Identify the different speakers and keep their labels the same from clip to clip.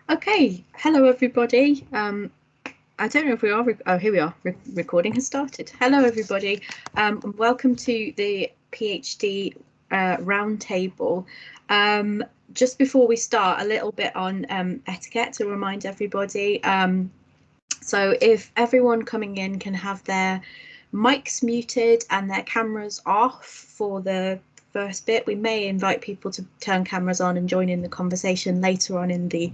Speaker 1: Okay, hello everybody. I don't know if we are. Oh, here we are. Recording has started. Hello everybody, and welcome to the PhD roundtable. Just before we start, a little bit on etiquette to remind everybody. So if everyone coming in can have their mics muted and their cameras off for the first bit, we may invite people to turn cameras on and join in the conversation later on in the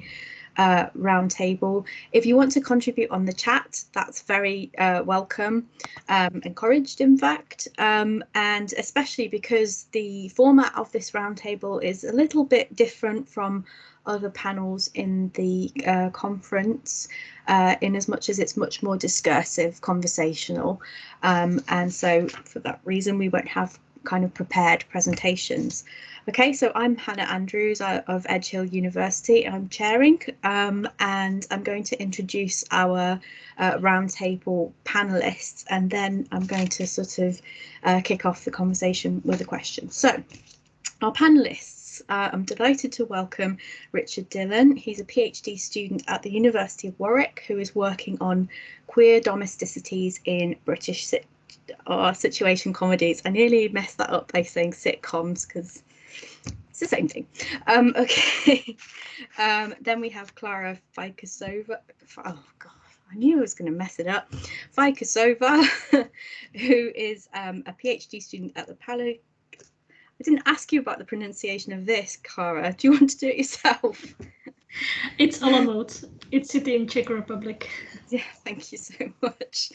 Speaker 1: roundtable. If you want to contribute on the chat, that's very welcome, encouraged in fact, and especially because the format of this roundtable is a little bit different from other panels in the conference, in as much as it's much more discursive, conversational, and so for that reason we won't have kind of prepared presentations. Okay, so I'm Hannah Andrews of Edge Hill University. I'm chairing, and I'm going to introduce our roundtable panelists, and then I'm going to sort of kick off the conversation with a question. So, our panelists, I'm delighted to welcome Richard Dillon. He's a PhD student at the University of Warwick who is working on queer domesticities in British situation comedies. I nearly messed that up by saying sitcoms because it's the same thing. Okay. Then we have Clara Fikasova. Oh God, I knew I was going to mess it up. Fikasova, who is a PhD student at the Palo. I didn't ask you about the pronunciation of this, Clara. Do you want to do it yourself?
Speaker 2: It's Olomouc. It's city in Czech Republic.
Speaker 1: Yeah, thank you so much.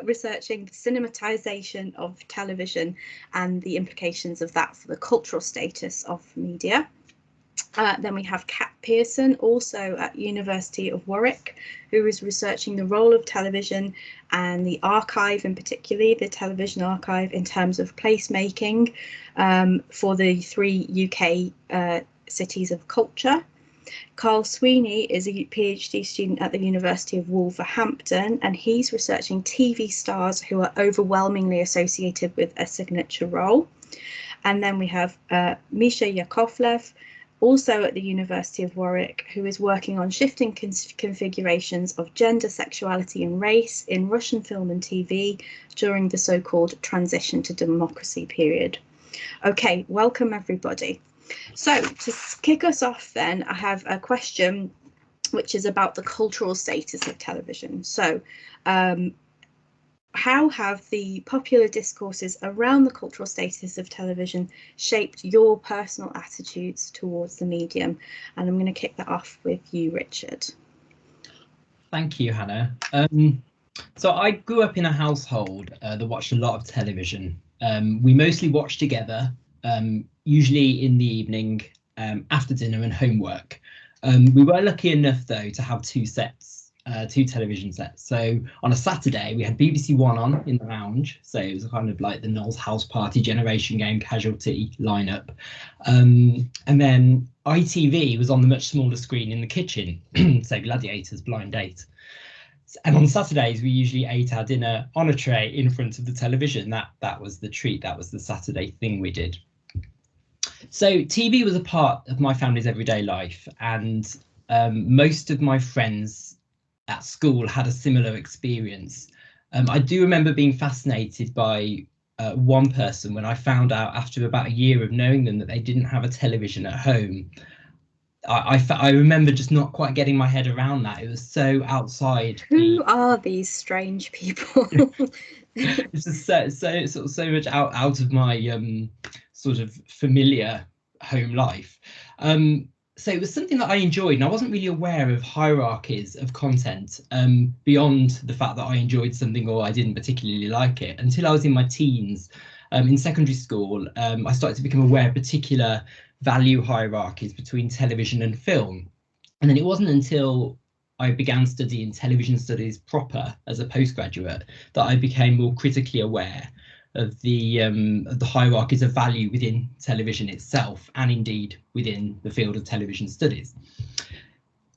Speaker 1: Researching the cinematization of television and the implications of that for the cultural status of media. Then we have Kat Pearson, also at University of Warwick, who is researching the role of television and the archive, in particularly the television archive, in terms of placemaking for the 3 UK cities of culture. Carl Sweeney is a PhD student at the University of Wolverhampton, and he's researching TV stars who are overwhelmingly associated with a signature role. And then we have Misha Yakovlev, also at the University of Warwick, who is working on shifting configurations of gender, sexuality and race in Russian film and TV during the so-called transition to democracy period. Okay, welcome everybody. So to kick us off then, I have a question which is about the cultural status of television. So how have the popular discourses around the cultural status of television shaped your personal attitudes towards the medium? And I'm going to kick that off with you, Richard.
Speaker 3: Thank you, Hannah. So I grew up in a household that watched a lot of television. We mostly watched together, usually in the evening after dinner and homework. We were lucky enough, though, to have two television sets. So on a Saturday, we had BBC One on in the lounge. So it was kind of like the Noel's House Party, Generation Game, Casualty lineup. And then ITV was on the much smaller screen in the kitchen. So Gladiators, Blind Date. And on Saturdays, we usually ate our dinner on a tray in front of the television. That was the treat. That was the Saturday thing we did. So TV was a part of my family's everyday life, and most of my friends at school had a similar experience. I do remember being fascinated by one person when I found out after about a year of knowing them that they didn't have a television at home. I remember just not quite getting my head around that. It was so outside.
Speaker 1: Who are these strange people?
Speaker 3: It's just so much out of my sort of familiar home life. So it was something that I enjoyed, and I wasn't really aware of hierarchies of content beyond the fact that I enjoyed something or I didn't particularly like it until I was in my teens. In secondary school, I started to become aware of particular value hierarchies between television and film. And then it wasn't until I began studying television studies proper as a postgraduate that I became more critically aware of the hierarchies of value within television itself, and indeed within the field of television studies.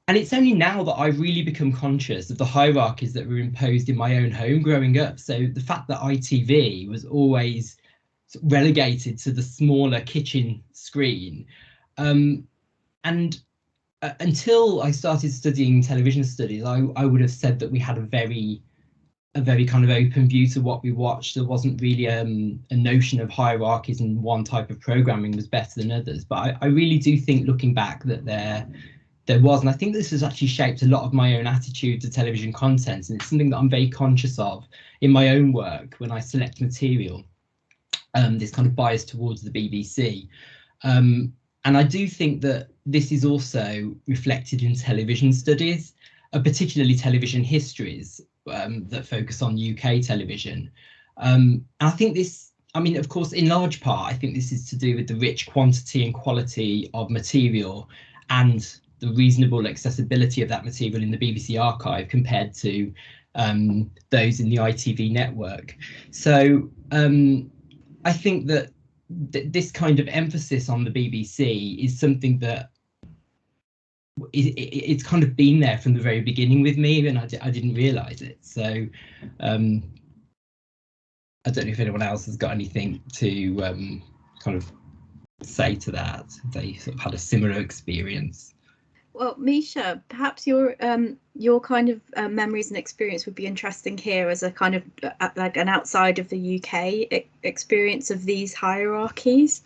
Speaker 3: And it's only now that I've really become conscious of the hierarchies that were imposed in my own home growing up. So the fact that ITV was always relegated to the smaller kitchen screen, and until I started studying television studies, I would have said that we had a very kind of open view to what we watched. There wasn't really a notion of hierarchies and one type of programming was better than others. But I really do think, looking back, that there was, and I think this has actually shaped a lot of my own attitude to television content, and it's something that I'm very conscious of in my own work when I select material. This kind of bias towards the BBC. And I do think that this is also reflected in television studies, particularly television histories that focus on UK television. And I think this, I mean, of course, in large part, I think this is to do with the rich quantity and quality of material and the reasonable accessibility of that material in the BBC archive compared to those in the ITV network. So I think that this kind of emphasis on the BBC is something that it's kind of been there from the very beginning with me, and I didn't realise it. So I don't know if anyone else has got anything to kind of say to that. They sort of had a similar experience.
Speaker 1: Well, Misha, perhaps your kind of memories and experience would be interesting here as a kind of like an outside of the UK experience of these hierarchies.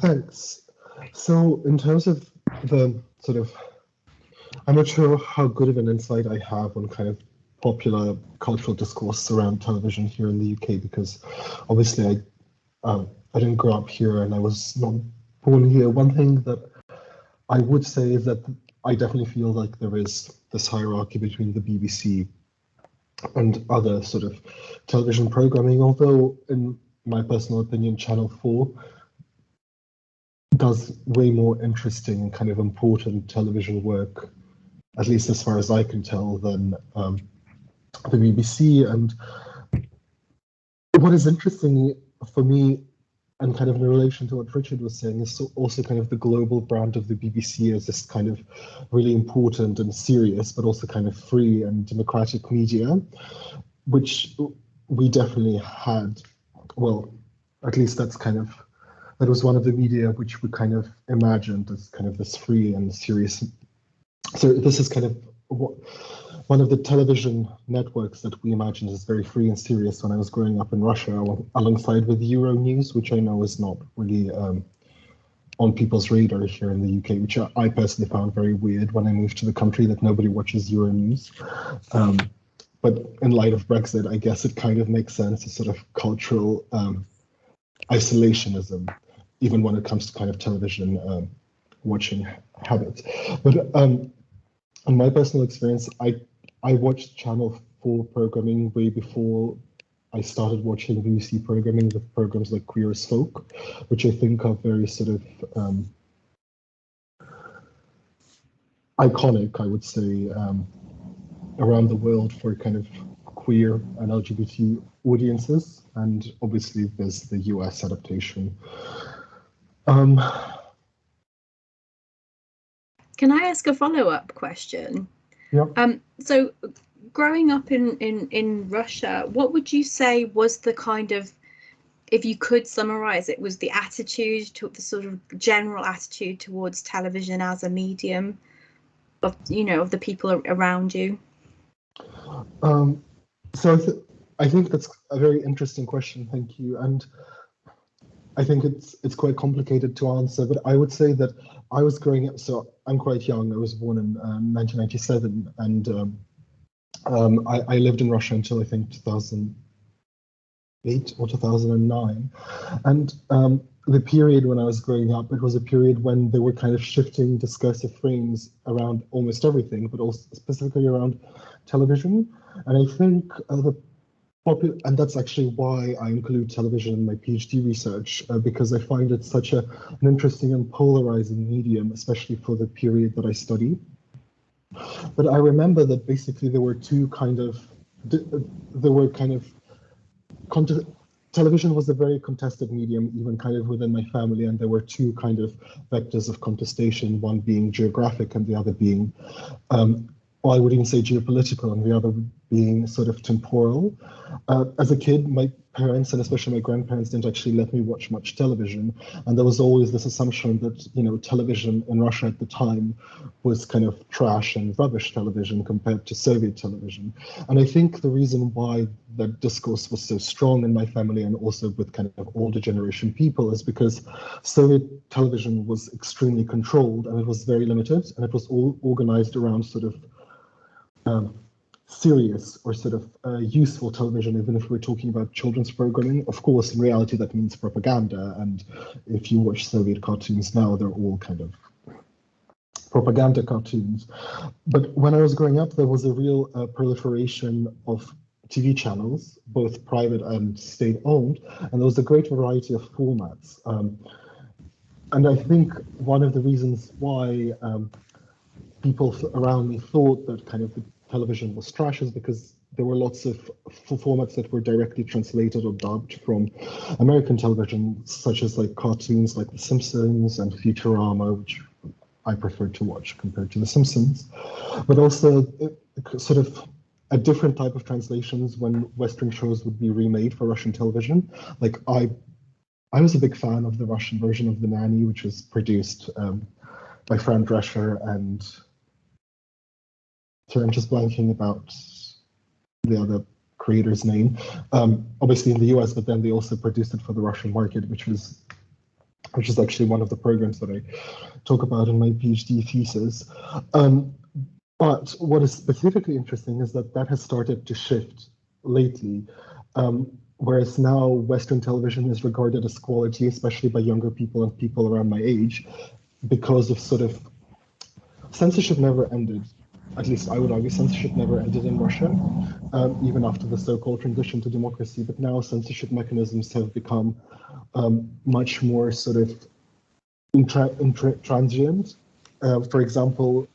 Speaker 4: Thanks. So in terms of the sort of, I'm not sure how good of an insight I have on kind of popular cultural discourse around television here in the UK, because obviously I didn't grow up here and I was not born here. One thing that I would say is that I definitely feel like there is this hierarchy between the BBC and other sort of television programming, although in my personal opinion, Channel 4 does way more interesting and kind of important television work, at least as far as I can tell, than the BBC. And what is interesting for me, and kind of in relation to what Richard was saying, is also kind of the global brand of the BBC as this kind of really important and serious, but also kind of free and democratic media, which we definitely had. Well, at least that was one of the media which we kind of imagined as kind of this free and serious. So this is kind of one of the television networks that we imagined as very free and serious when I was growing up in Russia, alongside with Euronews, which I know is not really on people's radar here in the UK, which I personally found very weird when I moved to the country, that nobody watches Euronews. But in light of Brexit, I guess it kind of makes sense, a sort of cultural isolationism, even when it comes to kind of television watching habits. But in my personal experience, I watched Channel 4 programming way before I started watching BBC programming, with programs like Queer as Folk, which I think are very sort of iconic, I would say, around the world for kind of queer and LGBT audiences. And obviously there's the US adaptation.
Speaker 1: Can I ask a follow-up question?
Speaker 4: Yeah.
Speaker 1: So growing up in Russia, what would you say was the kind of, if you could summarize it, was the attitude, to the sort of general attitude towards television as a medium of, of the people around you?
Speaker 4: So I think that's a very interesting question. Thank you. And I think it's quite complicated to answer, but I would say that I was growing up, so I'm quite young. I was born in 1997, and I lived in Russia until I think 2008 or 2009. And the period when I was growing up, it was a period when they were kind of shifting discursive frames around almost everything, but also specifically around television. And I think and that's actually why I include television in my PhD research, because I find it such an interesting and polarizing medium, especially for the period that I study. But I remember that basically there were television was a very contested medium, even kind of within my family, and there were two kind of vectors of contestation, one being geographic and the other being or I would even say geopolitical, and the other being sort of temporal. As a kid, my parents and especially my grandparents didn't actually let me watch much television, and there was always this assumption that, you know, television in Russia at the time was kind of trash and rubbish television compared to Soviet television. And I think the reason why that discourse was so strong in my family and also with kind of older generation people is because Soviet television was extremely controlled, and it was very limited, and it was all organized around sort of serious or sort of useful television, even if we're talking about children's programming. Of course, in reality, that means propaganda. And if you watch Soviet cartoons now, they're all kind of propaganda cartoons. But when I was growing up, there was a real proliferation of TV channels, both private and state-owned, and there was a great variety of formats. And I think one of the reasons why people around me thought that kind of the television was trash is because there were lots of formats that were directly translated or dubbed from American television, such as like cartoons like The Simpsons and Futurama, which I preferred to watch compared to The Simpsons, but also sort of a different type of translations when Western shows would be remade for Russian television. Like I was a big fan of the Russian version of The Nanny, which was produced by Fran Drescher and, sorry, I'm just blanking about the other creator's name. Obviously in the US, but then they also produced it for the Russian market, which is actually one of the programs that I talk about in my PhD thesis. But what is specifically interesting is that that has started to shift lately, whereas now Western television is regarded as quality, especially by younger people and people around my age, because of sort of censorship never ended. At least I would argue censorship never ended in Russia, even after the so-called transition to democracy. But now censorship mechanisms have become much more sort of transient. For example,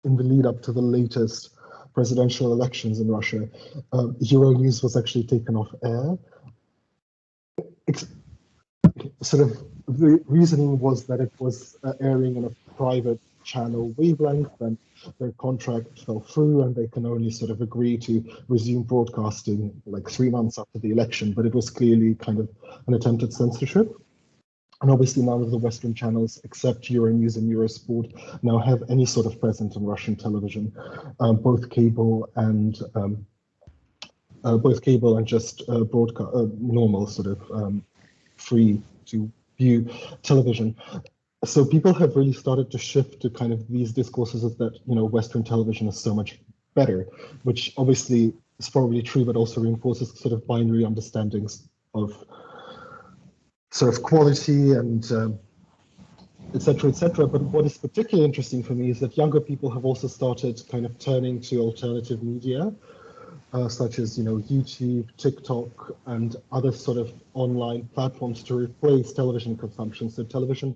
Speaker 4: in the lead up to the latest presidential elections in Russia, Euronews was actually taken off air. Sort of the reasoning was that it was airing on a private channel wavelength, and their contract fell through, and they can only sort of agree to resume broadcasting like 3 months after the election. But it was clearly kind of an attempt at censorship. And obviously none of the Western channels except Euronews and Eurosport now have any sort of presence on Russian television, both cable and just normal sort of free to view television. So people have really started to shift to kind of these discourses of that, you know, Western television is so much better, which obviously is probably true, but also reinforces sort of binary understandings of sort of quality and et cetera, But what is particularly interesting for me is that younger people have also started kind of turning to alternative media, such as, you know, YouTube, TikTok, and other sort of online platforms to replace television consumption. So television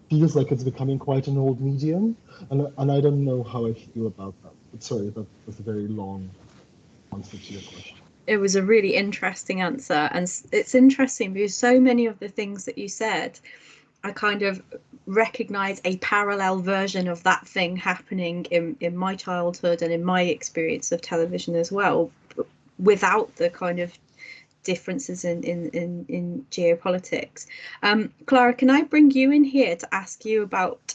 Speaker 4: feels like it's becoming quite an old medium, and I don't know how I feel about that. But sorry, that was a very long answer to your question.
Speaker 1: It was a really interesting answer, and it's interesting because so many of the things that you said, I kind of recognize a parallel version of that thing happening in my childhood and in my experience of television as well, without the kind of differences in geopolitics. Clara, can I bring you in here to ask you about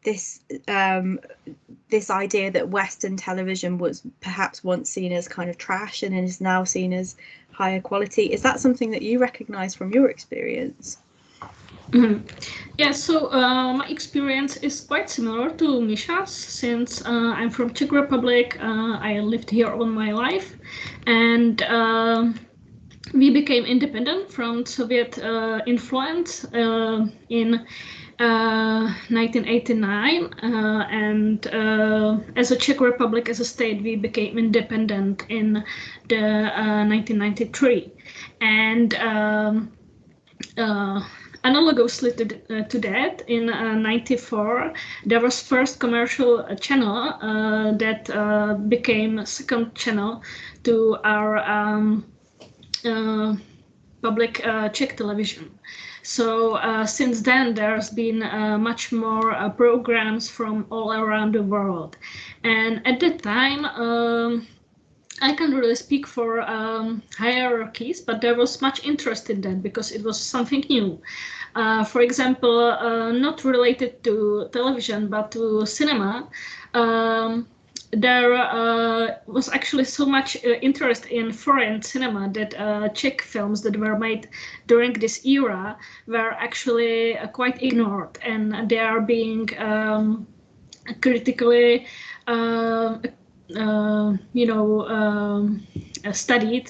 Speaker 1: this idea that Western television was perhaps once seen as kind of trash and is now seen as higher quality? Is that something that you recognize from your experience?
Speaker 2: Mm-hmm. Yeah, so my experience is quite similar to Misha's, since I'm from Czech Republic. I lived here all my life, and we became independent from Soviet influence in 1989, and as a Czech Republic, as a state, we became independent in the 1993, and analogously to that, in 94, there was first commercial channel that became a second channel to our public Czech television. So since then, there's been much more programs from all around the world. And at that time, I can't really speak for hierarchies, but there was much interest in that because it was something new. For example, not related to television, but to cinema, there was actually so much interest in foreign cinema that Czech films that were made during this era were actually quite ignored, and they are being critically studied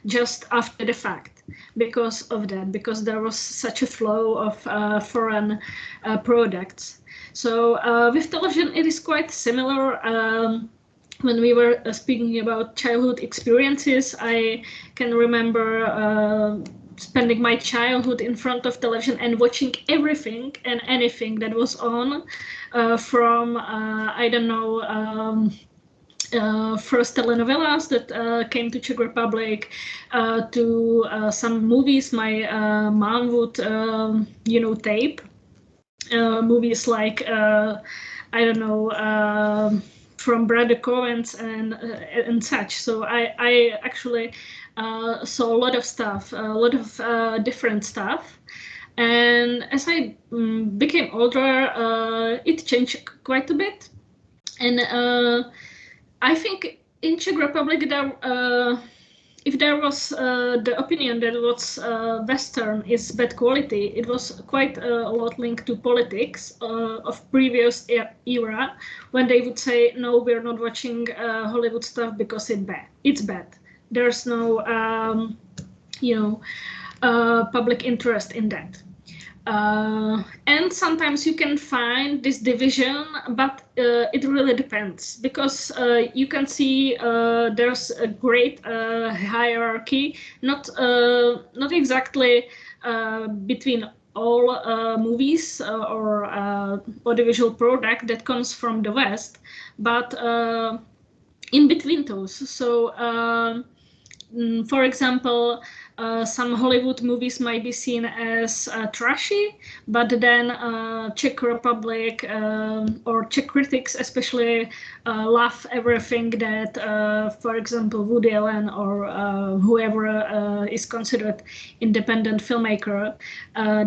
Speaker 2: just after the fact because of that, because there was such a flow of foreign products. So with television, it is quite similar. When we were speaking about childhood experiences, I can remember spending my childhood in front of television and watching everything and anything that was on, from I don't know, first telenovelas that came to Czech Republic, to some movies my mom would tape. Movies like I don't know, from Brother Coens and such. So I actually saw a lot of stuff, a lot of different stuff. And as I became older, it changed quite a bit. And I think in Czech Republic, if there was the opinion that what's Western is bad quality, it was quite a lot linked to politics of previous era, when they would say, no, we're not watching Hollywood stuff because it's bad. There's no public interest in that. And sometimes you can find this division, but it really depends, because you can see there's a great hierarchy, not exactly between all movies or audiovisual product that comes from the West, but in between those. So for example, some Hollywood movies might be seen as trashy, but then Czech Republic or Czech critics especially love everything that, for example, Woody Allen or whoever is considered independent filmmaker,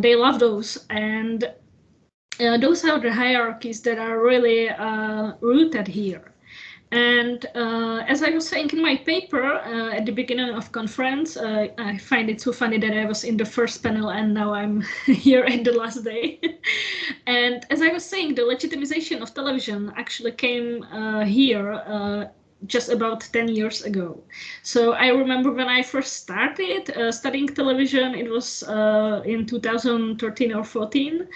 Speaker 2: they love those. And those are the hierarchies that are really rooted here. And as I was saying in my paper at the beginning of conference, I find it so funny that I was in the first panel and now I'm here in the last day. And as I was saying, the legitimization of television actually came here just about 10 years ago. So I remember when I first started studying television, it was in 2013 or 14.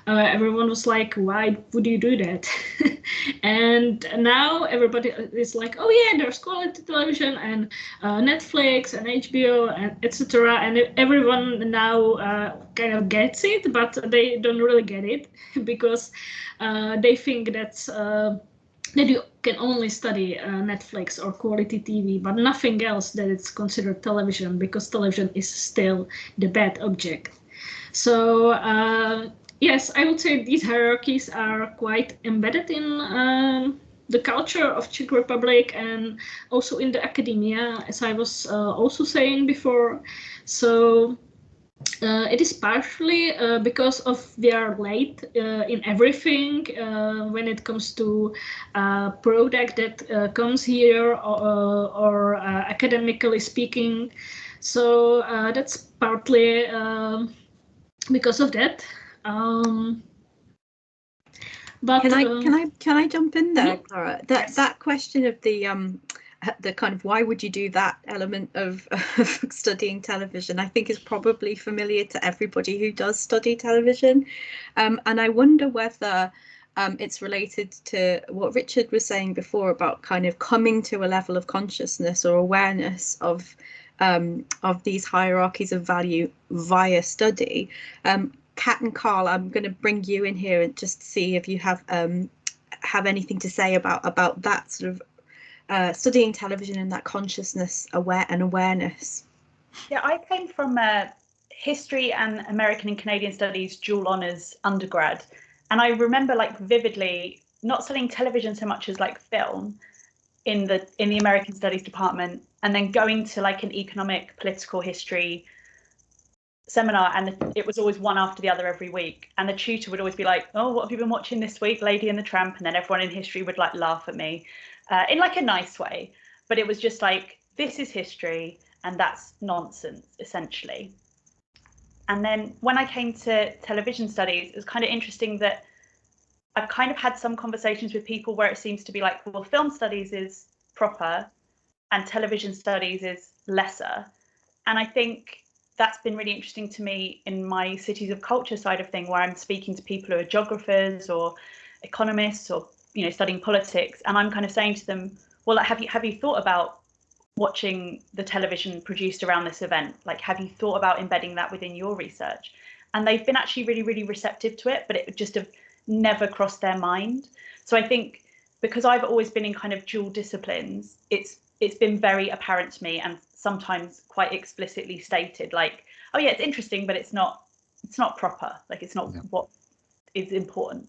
Speaker 2: Everyone was like, why would you do that? And now everybody is like, oh yeah, there's quality television and Netflix and HBO and etc. And everyone now kind of gets it, but they don't really get it because they think that's that you can only study Netflix or quality TV, but nothing else that it's considered television, because television is still the bad object. So yes, I would say these hierarchies are quite embedded in the culture of Czech Republic and also in the academia, as I was also saying before. So it is partially because of we are late in everything when it comes to product that comes here or academically speaking. So that's partly because of that. But
Speaker 1: can I jump in there, Clara? That question of the kind of why would you do that element of studying television, I think is probably familiar to everybody who does study television. And I wonder whether it's related to what Richard was saying before about kind of coming to a level of consciousness or awareness of these hierarchies of value via study. Kat and Carl, I'm going to bring you in here and just see if you have anything to say about that sort of studying television and that consciousness awareness.
Speaker 5: Yeah, I came from history and American and Canadian studies dual honours undergrad, and I remember like vividly not studying television so much as like film in the American studies department, and then going to like an economic political history seminar, and it was always one after the other every week, and the tutor would always be like, oh, what have you been watching this week, Lady and the Tramp? And then everyone in history would like laugh at me in like a nice way, but it was just like, this is history and that's nonsense essentially. And then when I came to television studies, it was kind of interesting that I've kind of had some conversations with people where it seems to be like, well, film studies is proper and television studies is lesser. And I think that's been really interesting to me in my cities of culture side of thing, where I'm speaking to people who are geographers or economists or, you know, studying politics, and I'm kind of saying to them, well, like, have you thought about watching the television produced around this event? Like, have you thought about embedding that within your research? And they've been actually really, really receptive to it, but it would just have never crossed their mind. So I think because I've always been in kind of dual disciplines, it's been very apparent to me, and sometimes quite explicitly stated, like, oh yeah, it's interesting, but it's not proper, like it's not what is important.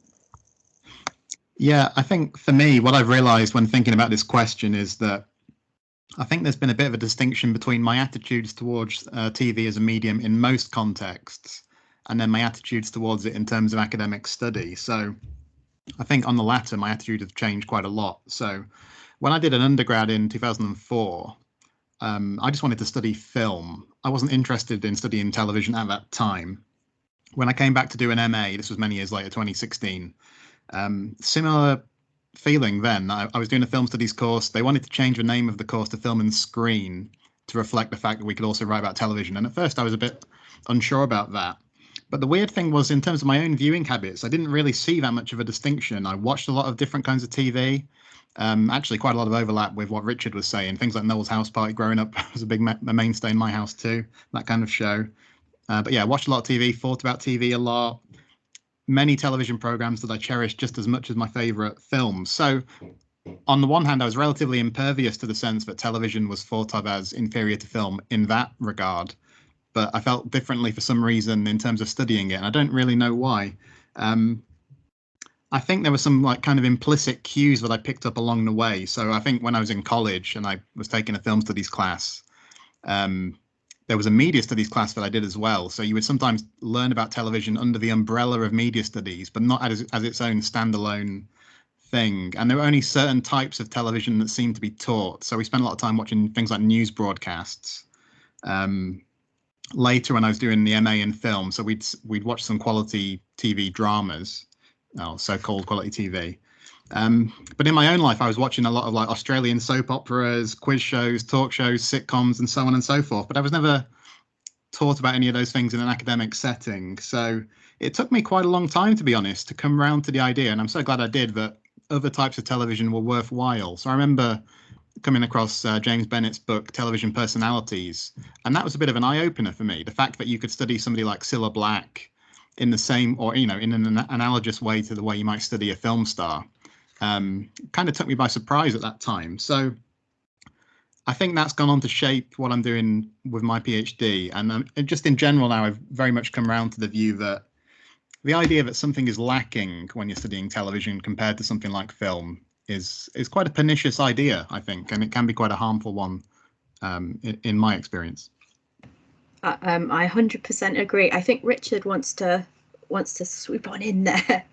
Speaker 6: Yeah, I think for me, what I've realized when thinking about this question is that I think there's been a bit of a distinction between my attitudes towards TV as a medium in most contexts, and then my attitudes towards it in terms of academic study. So I think on the latter, my attitude has changed quite a lot. So when I did an undergrad in 2004, I just wanted to study film. I wasn't interested in studying television at that time. When I came back to do an MA, this was many years later, 2016, similar feeling then. I was doing a film studies course. They wanted to change the name of the course to Film and Screen to reflect the fact that we could also write about television. And at first I was a bit unsure about that. But the weird thing was, in terms of my own viewing habits, I didn't really see that much of a distinction. I watched a lot of different kinds of TV. Actually, quite a lot of overlap with what Richard was saying. Things like Noel's House Party growing up was a big mainstay in my house too, that kind of show. But yeah, watched a lot of TV, thought about TV a lot. Many television programs that I cherished just as much as my favorite films. So on the one hand, I was relatively impervious to the sense that television was thought of as inferior to film in that regard. But I felt differently for some reason in terms of studying it, and I don't really know why. I think there were some like kind of implicit cues that I picked up along the way. So I think when I was in college and I was taking a film studies class, there was a media studies class that I did as well. So you would sometimes learn about television under the umbrella of media studies, but not as its own standalone thing. And there were only certain types of television that seemed to be taught. So we spent a lot of time watching things like news broadcasts. Later, when I was doing the MA in film, so we'd watch some quality TV dramas, so-called quality TV. But in my own life, I was watching a lot of like Australian soap operas, quiz shows, talk shows, sitcoms, and so on and so forth. But I was never taught about any of those things in an academic setting. So it took me quite a long time, to be honest, to come around to the idea. And I'm so glad I did, that other types of television were worthwhile. So I remember coming across James Bennett's book, Television Personalities. And that was a bit of an eye-opener for me. The fact that you could study somebody like Cilla Black in the same, or, you know, in an analogous way to the way you might study a film star, kind of took me by surprise at that time. So I think that's gone on to shape what I'm doing with my PhD. And just in general now, I've very much come around to the view that the idea that something is lacking when you're studying television compared to something like film is quite a pernicious idea, I think, and it can be quite a harmful one in my experience.
Speaker 1: I 100% agree. I think Richard wants to swoop on in there.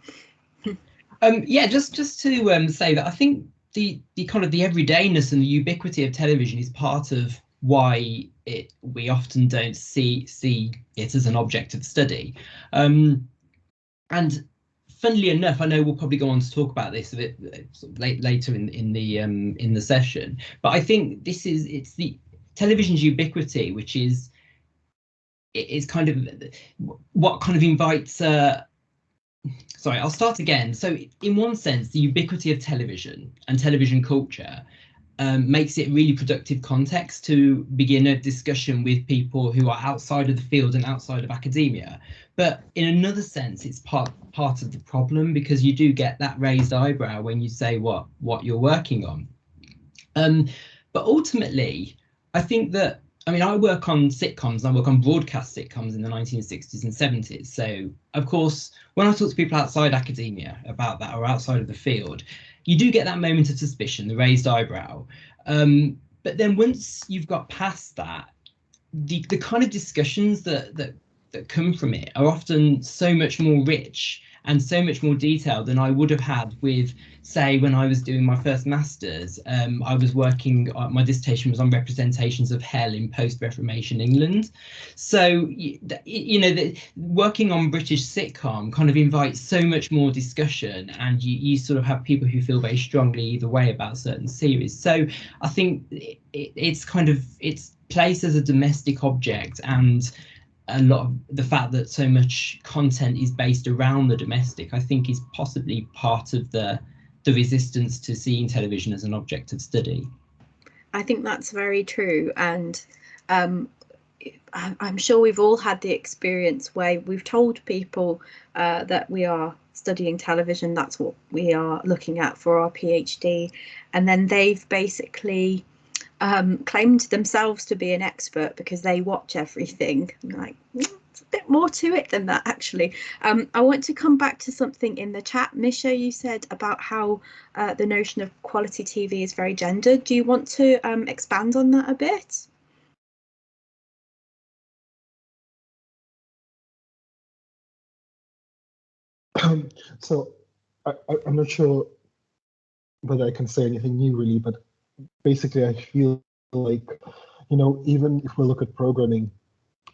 Speaker 3: Yeah, just to say that I think the kind of the everydayness and the ubiquity of television is part of why we often don't see it as an object of study. And funnily enough, I know we'll probably go on to talk about this a bit sort of later in the session. But I think it's the television's ubiquity, which is kind of what kind of invites. Sorry, I'll start again. So in one sense, the ubiquity of television and television culture makes it really productive context to begin a discussion with people who are outside of the field and outside of academia. But in another sense, it's part of the problem, because you do get that raised eyebrow when you say what you're working on. But ultimately, I think that I mean, I work on sitcoms, I work on broadcast sitcoms in the 1960s and 70s. So, of course, when I talk to people outside academia about that or outside of the field, you do get that moment of suspicion, the raised eyebrow. But then once you've got past that, the kind of discussions that come from it are often so much more rich and so much more detailed than I would have had with, say, when I was doing my first master's. I was working, my dissertation was on representations of hell in post-Reformation England. So, working on British sitcom kind of invites so much more discussion, and you sort of have people who feel very strongly either way about certain series. So I think it's placed as a domestic object, and a lot of the fact that so much content is based around the domestic, I think, is possibly part of the resistance to seeing television as an object of study.
Speaker 1: I think that's very true, and I'm sure we've all had the experience where we've told people that we are studying television, that's what we are looking at for our PhD, and then they've basically claimed themselves to be an expert because they watch everything. I'm like, it's a bit more to it than that, actually. I want to come back to something in the chat. Misha, you said about how the notion of quality TV is very gendered. Do you want to expand on that a bit?
Speaker 4: So I'm not sure whether I can say anything new, really, but basically I feel like, even if we look at programming,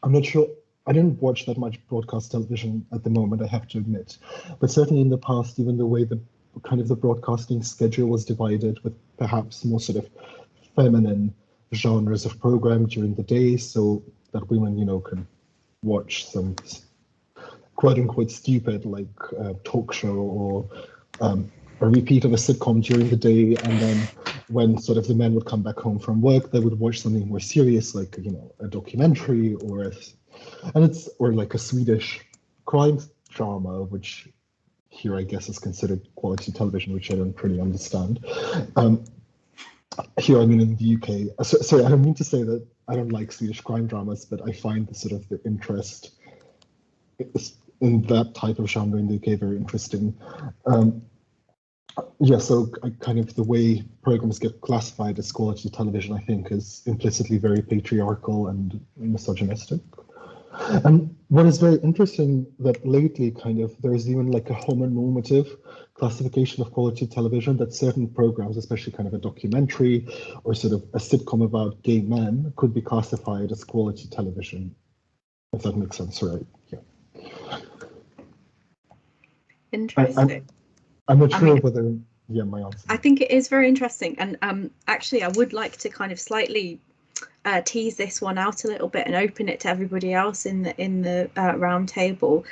Speaker 4: I'm not sure, I didn't watch that much broadcast television at the moment, I have to admit, but certainly in the past, even the way the broadcasting schedule was divided with perhaps more sort of feminine genres of program during the day, so that women, can watch some quote unquote stupid, like talk show or a repeat of a sitcom during the day, and then when sort of the men would come back home from work, they would watch something more serious, like a documentary or like a Swedish crime drama, which here I guess is considered quality television, which I don't really understand. Here, I mean, in the UK. Sorry, I don't mean to say that I don't like Swedish crime dramas, but I find the interest in that type of genre in the UK very interesting. Yeah, so the way programs get classified as quality television, I think, is implicitly very patriarchal and misogynistic. And what is very interesting that lately there's even like a homonormative classification of quality television, that certain programs, especially kind of a documentary or sort of a sitcom about gay men, could be classified as quality television, if that makes sense, right? Yeah.
Speaker 1: Interesting.
Speaker 4: I'm not sure whether, my answer.
Speaker 1: I think it is very interesting, and actually I would like to kind of slightly tease this one out a little bit and open it to everybody else in the round table.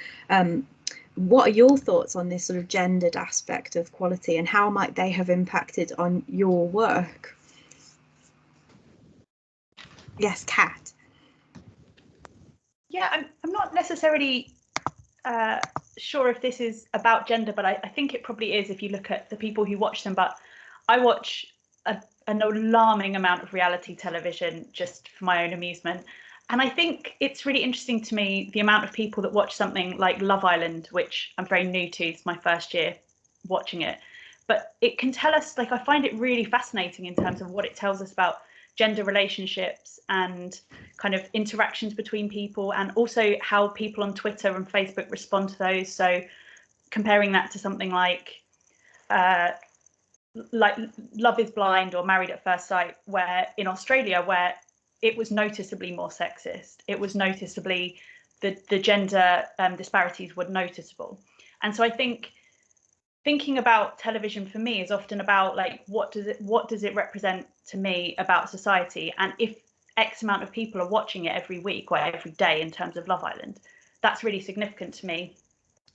Speaker 1: What are your thoughts on this sort of gendered aspect of quality, and how might they have impacted on your work? Yes, Kat.
Speaker 5: Yeah, I'm not necessarily sure if this is about gender, but I think it probably is if you look at the people who watch them. But I watch an alarming amount of reality television just for my own amusement. And I think it's really interesting to me the amount of people that watch something like Love Island, which I'm very new to. It's my first year watching it. But it can tell us, I find it really fascinating in terms of what it tells us about gender relationships and kind of interactions between people, and also how people on Twitter and Facebook respond to those. So comparing that to something like Love is Blind or Married at First Sight, where in Australia, where it was noticeably more sexist, it was noticeably the gender disparities were noticeable. And so I think thinking about television for me is often about what does it represent to me about society, and if X amount of people are watching it every week or every day in terms of Love Island, that's really significant to me.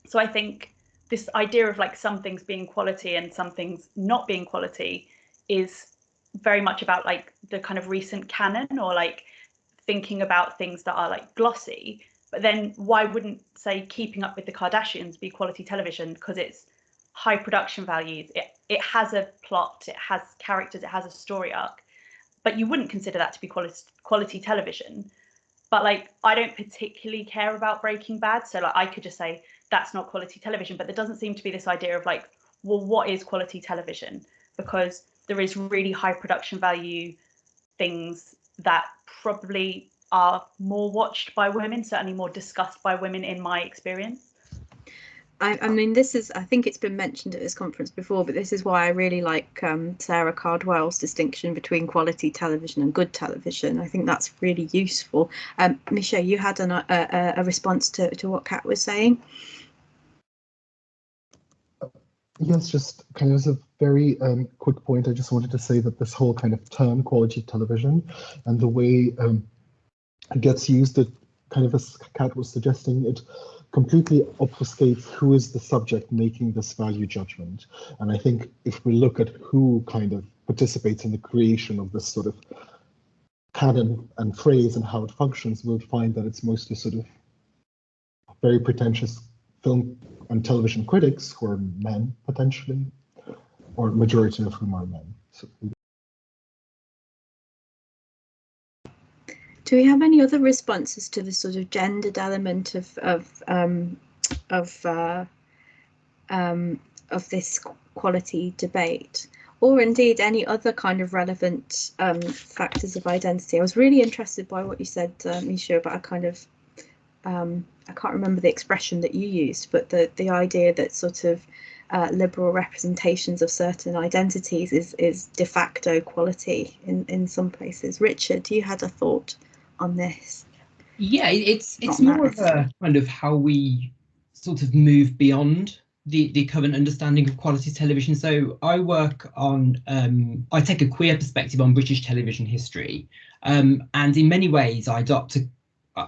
Speaker 5: So I think this idea of some things being quality and some things not being quality is very much about the kind of recent canon, or thinking about things that are glossy. But then why wouldn't, say, Keeping Up with the Kardashians be quality television? Because it's high production values, it has a plot, it has characters, it has a story arc. but you wouldn't consider that to be quality television. But like, I don't particularly care about Breaking Bad, so like I could just say that's not quality television. But there doesn't seem to be this idea of like, well, what is quality television? Because there is really high production value things that probably are more watched by women, certainly more discussed by women in my experience.
Speaker 1: I mean, I think it's been mentioned at this conference before, but this is why I really like Sarah Cardwell's distinction between quality television and good television. I think that's really useful. Misha, you had a response to what Kat was saying?
Speaker 4: Yes, just kind of as a very quick point, I just wanted to say that this whole kind of term quality television and the way it gets used, it kind of, as Kat was suggesting, it completely obfuscates who is the subject making this value judgment. And I think if we look at who kind of participates in the creation of this sort of canon and phrase and how it functions, we'll find that it's mostly sort of very pretentious film and television critics who are men, potentially, or majority of whom are men. So,
Speaker 1: do we have any other responses to the sort of gendered element of this quality debate, or indeed any other kind of relevant factors of identity? I was really interested by what you said, Misha, about a kind of I can't remember the expression that you used, but the idea that sort of liberal representations of certain identities is de facto quality in some places. Richard, you had a thought on this?
Speaker 3: Yeah, it's more of a kind of how we sort of move beyond the current understanding of quality television. So I work on, I take a queer perspective on British television history, and in many ways I adopt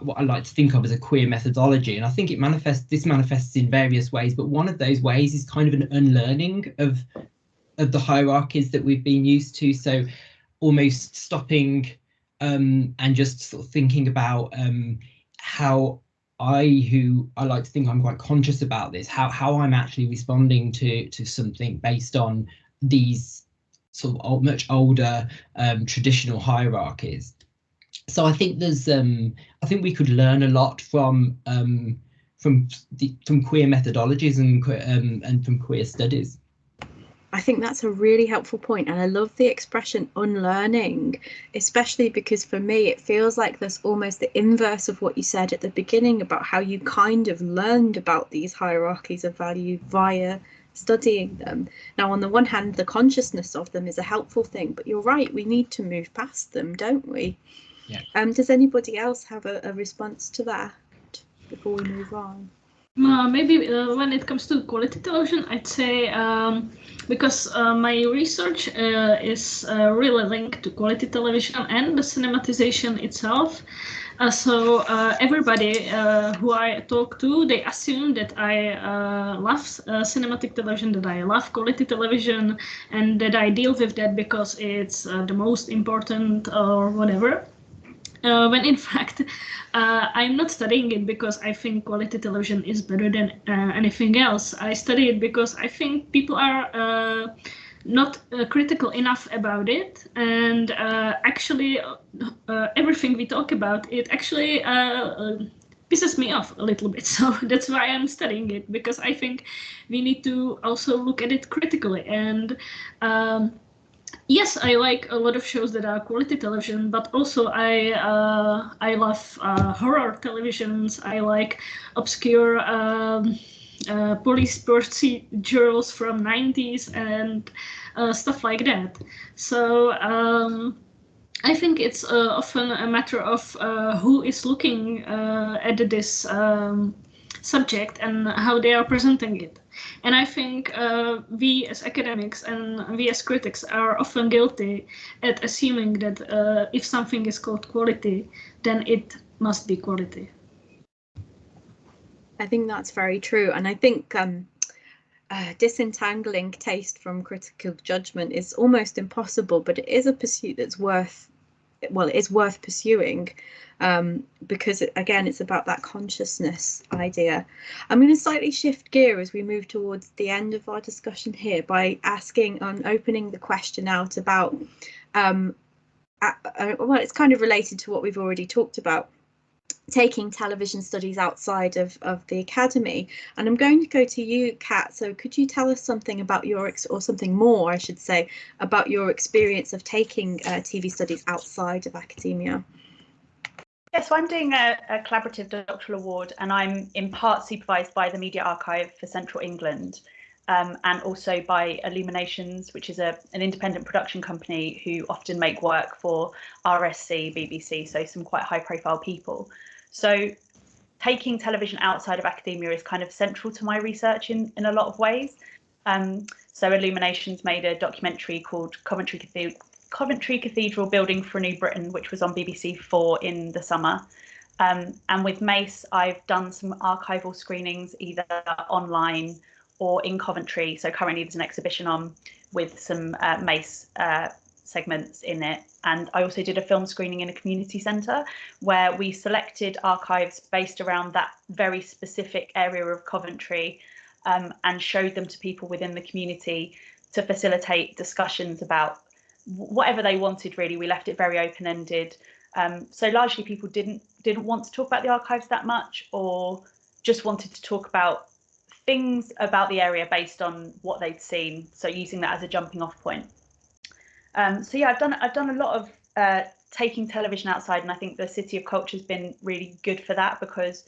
Speaker 3: what I like to think of as a queer methodology, and I think this manifests in various ways, but one of those ways is kind of an unlearning of the hierarchies that we've been used to. So almost stopping and just sort of thinking about how I like to think I'm quite conscious about this, how I'm actually responding to something based on these sort of much older traditional hierarchies. So I think I think we could learn a lot from queer methodologies and from queer studies.
Speaker 1: I think that's a really helpful point, and I love the expression unlearning, especially because for me it feels like there's almost the inverse of what you said at the beginning about how you kind of learned about these hierarchies of value via studying them. Now, on the one hand, the consciousness of them is a helpful thing, but you're right, we need to move past them, don't we?
Speaker 3: Yeah.
Speaker 1: Does anybody else have a response to that before we move on?
Speaker 2: Maybe when it comes to quality television, I'd say because my research is really linked to quality television and the cinematization itself. So everybody who I talk to, they assume that I love cinematic television, that I love quality television, and that I deal with that because it's the most important or whatever. When in fact, I'm not studying it because I think quality television is better than anything else. I study it because I think people are not critical enough about it, and actually everything we talk about, it actually pisses me off a little bit. So that's why I'm studying it, because I think we need to also look at it critically. And yes, I like a lot of shows that are quality television, but also I love horror televisions. I like obscure police procedurals from 90s and stuff like that. So I think it's often a matter of who is looking at this subject and how they are presenting it. And I think we as academics and we as critics are often guilty at assuming that if something is called quality, then it must be quality.
Speaker 1: I think that's very true. And I think disentangling taste from critical judgment is almost impossible, but it is a pursuit that's worth pursuing, because again, it's about that consciousness idea. I'm going to slightly shift gear as we move towards the end of our discussion here by opening the question out about well, it's kind of related to what we've already talked about, taking television studies outside of the academy. And I'm going to go to you, Kat. So could you tell us something about or something more, I should say, about your experience of taking TV studies outside of academia?
Speaker 5: Yeah, so I'm doing a collaborative doctoral award, and I'm in part supervised by the Media Archive for Central England, and also by Illuminations, which is an independent production company who often make work for RSC, BBC, so some quite high profile people. So taking television outside of academia is kind of central to my research in a lot of ways. So Illuminations made a documentary called Coventry Cathedral Building for a New Britain, which was on BBC 4 in the summer. And with MACE, I've done some archival screenings either online or in Coventry. So currently there's an exhibition on with some MACE segments in it. And I also did a film screening in a community centre where we selected archives based around that very specific area of Coventry, and showed them to people within the community to facilitate discussions about whatever they wanted, really. We left it very open-ended. So largely people didn't want to talk about the archives that much, or just wanted to talk about things about the area based on what they'd seen. So using that as a jumping off point. So yeah, I've done a lot of taking television outside, and I think the City of Culture has been really good for that, because,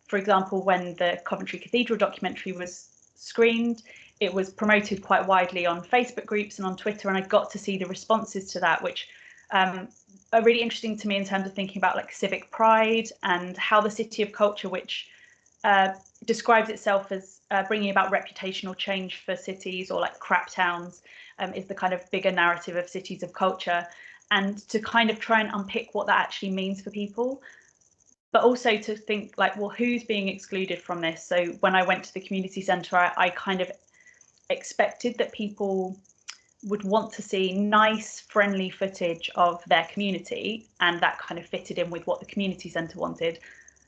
Speaker 5: for example, when the Coventry Cathedral documentary was screened, it was promoted quite widely on Facebook groups and on Twitter, and I got to see the responses to that, which are really interesting to me in terms of thinking about like civic pride and how the City of Culture, which describes itself as bringing about reputational change for cities, or like crap towns, is the kind of bigger narrative of cities of culture, and to kind of try and unpick what that actually means for people, but also to think like, well, who's being excluded from this? So when I went to the community centre, I kind of expected that people would want to see nice, friendly footage of their community, and that kind of fitted in with what the community centre wanted.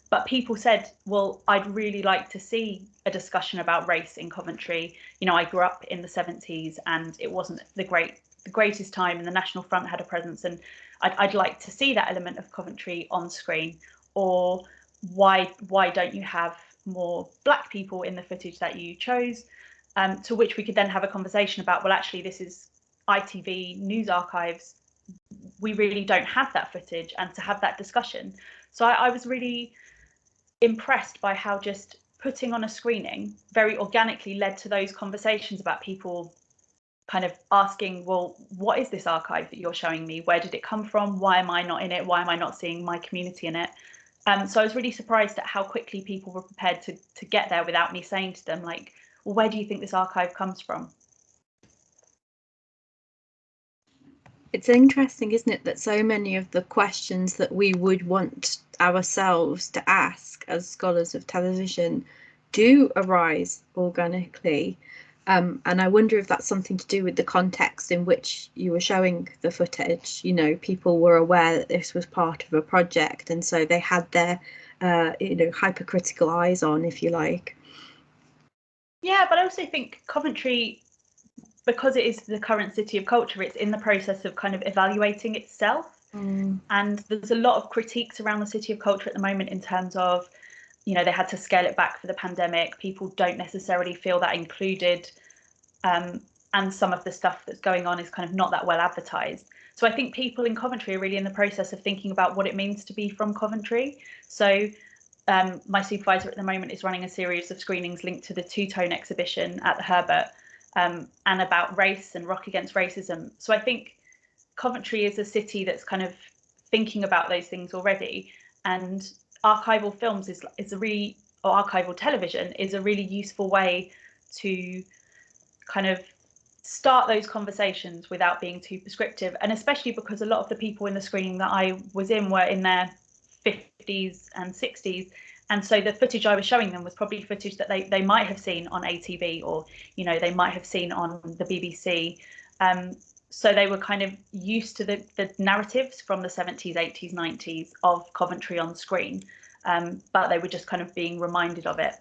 Speaker 5: But people said, well, I'd really like to see a discussion about race in Coventry. You know, I grew up in the 70s and it wasn't the greatest time, and the National Front had a presence, and I'd like to see that element of Coventry on screen. Or why don't you have more Black people in the footage that you chose? To which we could then have a conversation about, well, actually, this is ITV News Archives. We really don't have that footage, and to have that discussion. So I was really impressed by how just putting on a screening very organically led to those conversations about people kind of asking, well, what is this archive that you're showing me? Where did it come from? Why am I not in it? Why am I not seeing my community in it? So I was really surprised at how quickly people were prepared to get there without me saying to them, like, well, where do you think this archive comes from?
Speaker 1: It's interesting, isn't it, that so many of the questions that we would want ourselves to ask as scholars of television do arise organically. And I wonder if that's something to do with the context in which you were showing the footage. You know, people were aware that this was part of a project, and so they had their, hypercritical eyes on, if you like.
Speaker 5: Yeah, but I also think Coventry, because it is the current City of Culture, it's in the process of kind of evaluating itself. And there's a lot of critiques around the City of Culture at the moment in terms of, you know, they had to scale it back for the pandemic. People don't necessarily feel that included. And some of the stuff that's going on is kind of not that well advertised. So I think people in Coventry are really in the process of thinking about what it means to be from Coventry. So my supervisor at the moment is running a series of screenings linked to the two-tone exhibition at the Herbert, and about race and rock against racism. So I think Coventry is a city that's kind of thinking about those things already, and archival films or archival television is a really useful way to kind of start those conversations without being too prescriptive. And especially because a lot of the people in the screening that I was in were in their 50s and 60s, and so the footage I was showing them was probably footage that they might have seen on ATV, or, you know, they might have seen on the BBC. So they were kind of used to the narratives from the 70s, 80s, 90s of Coventry on screen, but they were just kind of being reminded of it.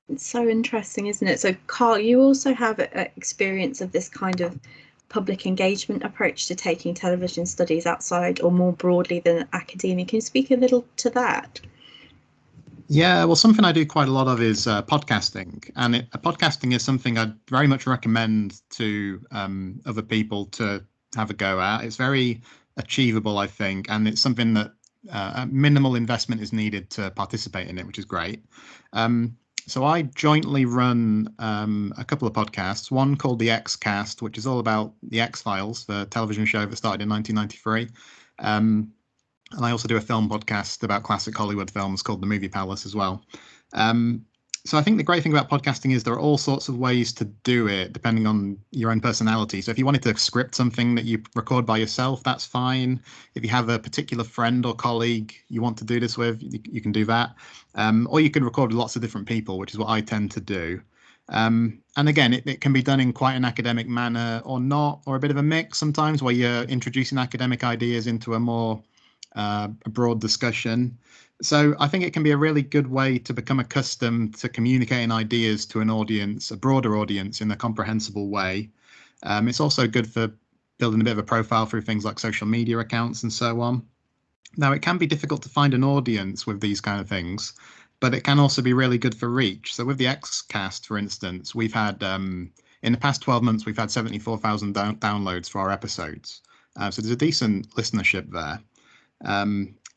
Speaker 1: It's so interesting, isn't it? So, Carl, you also have experience of this kind of public engagement approach to taking television studies outside or more broadly than academia. Can you speak a little to that?
Speaker 6: Yeah, well, something I do quite a lot of is podcasting, and podcasting is something I'd very much recommend to other people to have a go at. It's very achievable, I think, and it's something that minimal investment is needed to participate in it, which is great. So I jointly run a couple of podcasts, one called the X-Cast, which is all about the X-Files, the television show that started in 1993. And I also do a film podcast about classic Hollywood films called The Movie Palace as well. So I think the great thing about podcasting is there are all sorts of ways to do it depending on your own personality. So if you wanted to script something that you record by yourself, that's fine. If you have a particular friend or colleague you want to do this with, you can do that. Or you can record with lots of different people, which is what I tend to do. And again, it can be done in quite an academic manner or not, or a bit of a mix sometimes where you're introducing academic ideas into a more a broad discussion. So I think it can be a really good way to become accustomed to communicating ideas to an audience, a broader audience, in a comprehensible way. It's also good for building a bit of a profile through things like social media accounts and so on. Now, it can be difficult to find an audience with these kind of things, but it can also be really good for reach. So with the X-Cast, for instance, we've had, in the past 12 months, we've had 74,000 downloads for our episodes. So there's a decent listenership there.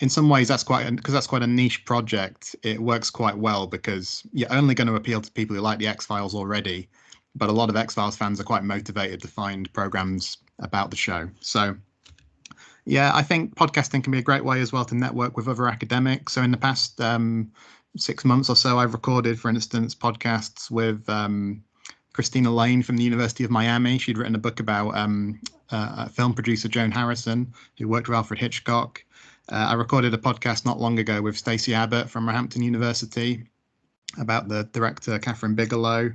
Speaker 6: In some ways, that's quite a niche project. It works quite well because you're only going to appeal to people who like the X-Files already, but a lot of X-Files fans are quite motivated to find programs about the show. So yeah, I think podcasting can be a great way as well to network with other academics. So in the past 6 months or so, I've recorded, for instance, podcasts with Christina Lane from the University of Miami. She'd written a book about film producer Joan Harrison, who worked with Alfred Hitchcock. I recorded a podcast not long ago with Stacey Abbott from Roehampton University about the director Catherine Bigelow.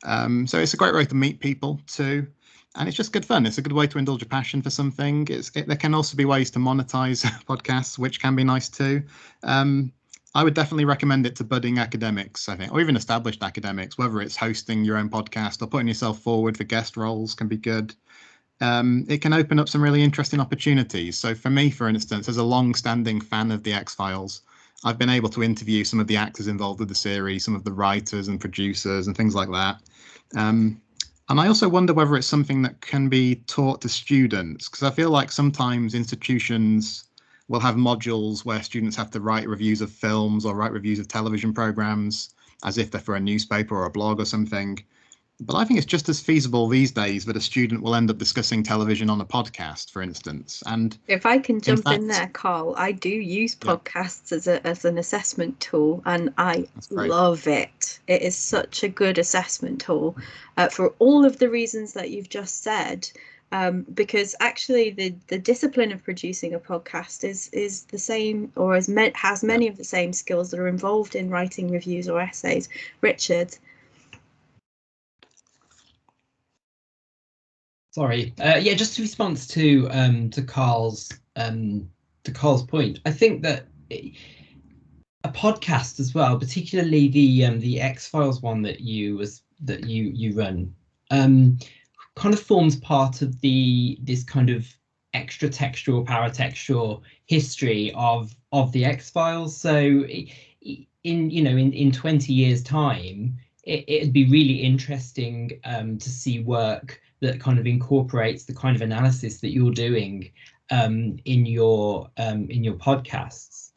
Speaker 6: So it's a great way to meet people too. And it's just good fun. It's a good way to indulge a passion for something. There can also be ways to monetize podcasts, which can be nice too. I would definitely recommend it to budding academics, I think, or even established academics, whether it's hosting your own podcast or putting yourself forward for guest roles can be good. It can open up some really interesting opportunities. So for me, for instance, as a long-standing fan of the X-Files, I've been able to interview some of the actors involved with the series, some of the writers and producers and things like that. And I also wonder whether it's something that can be taught to students, because I feel like sometimes institutions will have modules where students have to write reviews of films or write reviews of television programs as if they're for a newspaper or a blog or something. But I think it's just as feasible these days that a student will end up discussing television on a podcast, for instance. And
Speaker 1: if I can jump in there, Carl, I do use podcasts as an assessment tool, and I love it. It is such a good assessment tool for all of the reasons that you've just said. Because actually the discipline of producing a podcast is the same, or has many of the same skills that are involved in writing reviews or essays. Richard.
Speaker 3: Sorry. Yeah, just in response to Carl's point, I think that a podcast as well, particularly the X-Files one that you run, kind of forms part of this kind of extra textual, paratextual history of the X-Files. So in 20 years time, it'd be really interesting to see work that kind of incorporates the kind of analysis that you're doing in your podcasts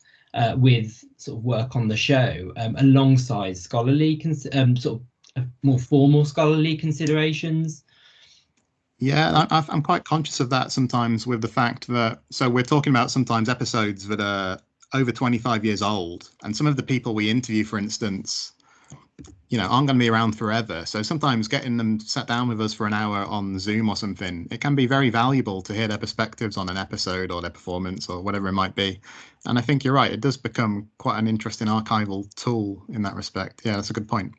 Speaker 3: with sort of work on the show alongside scholarly sort of more formal scholarly considerations.
Speaker 6: Yeah, I'm quite conscious of that sometimes, with the fact that, so we're talking about sometimes episodes that are over 25 years old, and some of the people we interview, for instance, aren't going to be around forever. So sometimes getting them sat down with us for an hour on Zoom or something, it can be very valuable to hear their perspectives on an episode or their performance or whatever it might be. And I think you're right, it does become quite an interesting archival tool in that respect. Yeah, that's a good point.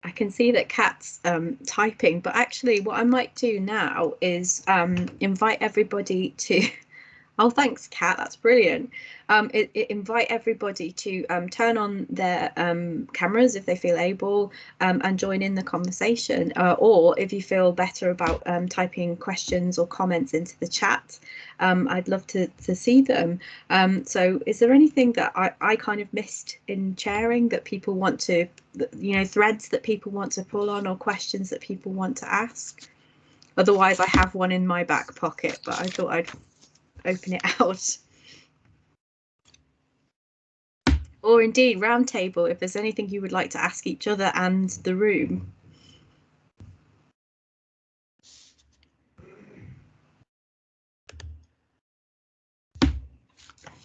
Speaker 1: I can see that Kat's typing, but actually what I might do now is invite everybody to Oh, thanks, Kat. That's brilliant. Invite everybody to turn on their cameras if they feel able, and join in the conversation. Or if you feel better about typing questions or comments into the chat, I'd love to see them. So is there anything that I kind of missed in chairing that people want to, threads that people want to pull on, or questions that people want to ask? Otherwise, I have one in my back pocket, but I thought I'd open it out. Or indeed, Roundtable, if there's anything you would like to ask each other and the room.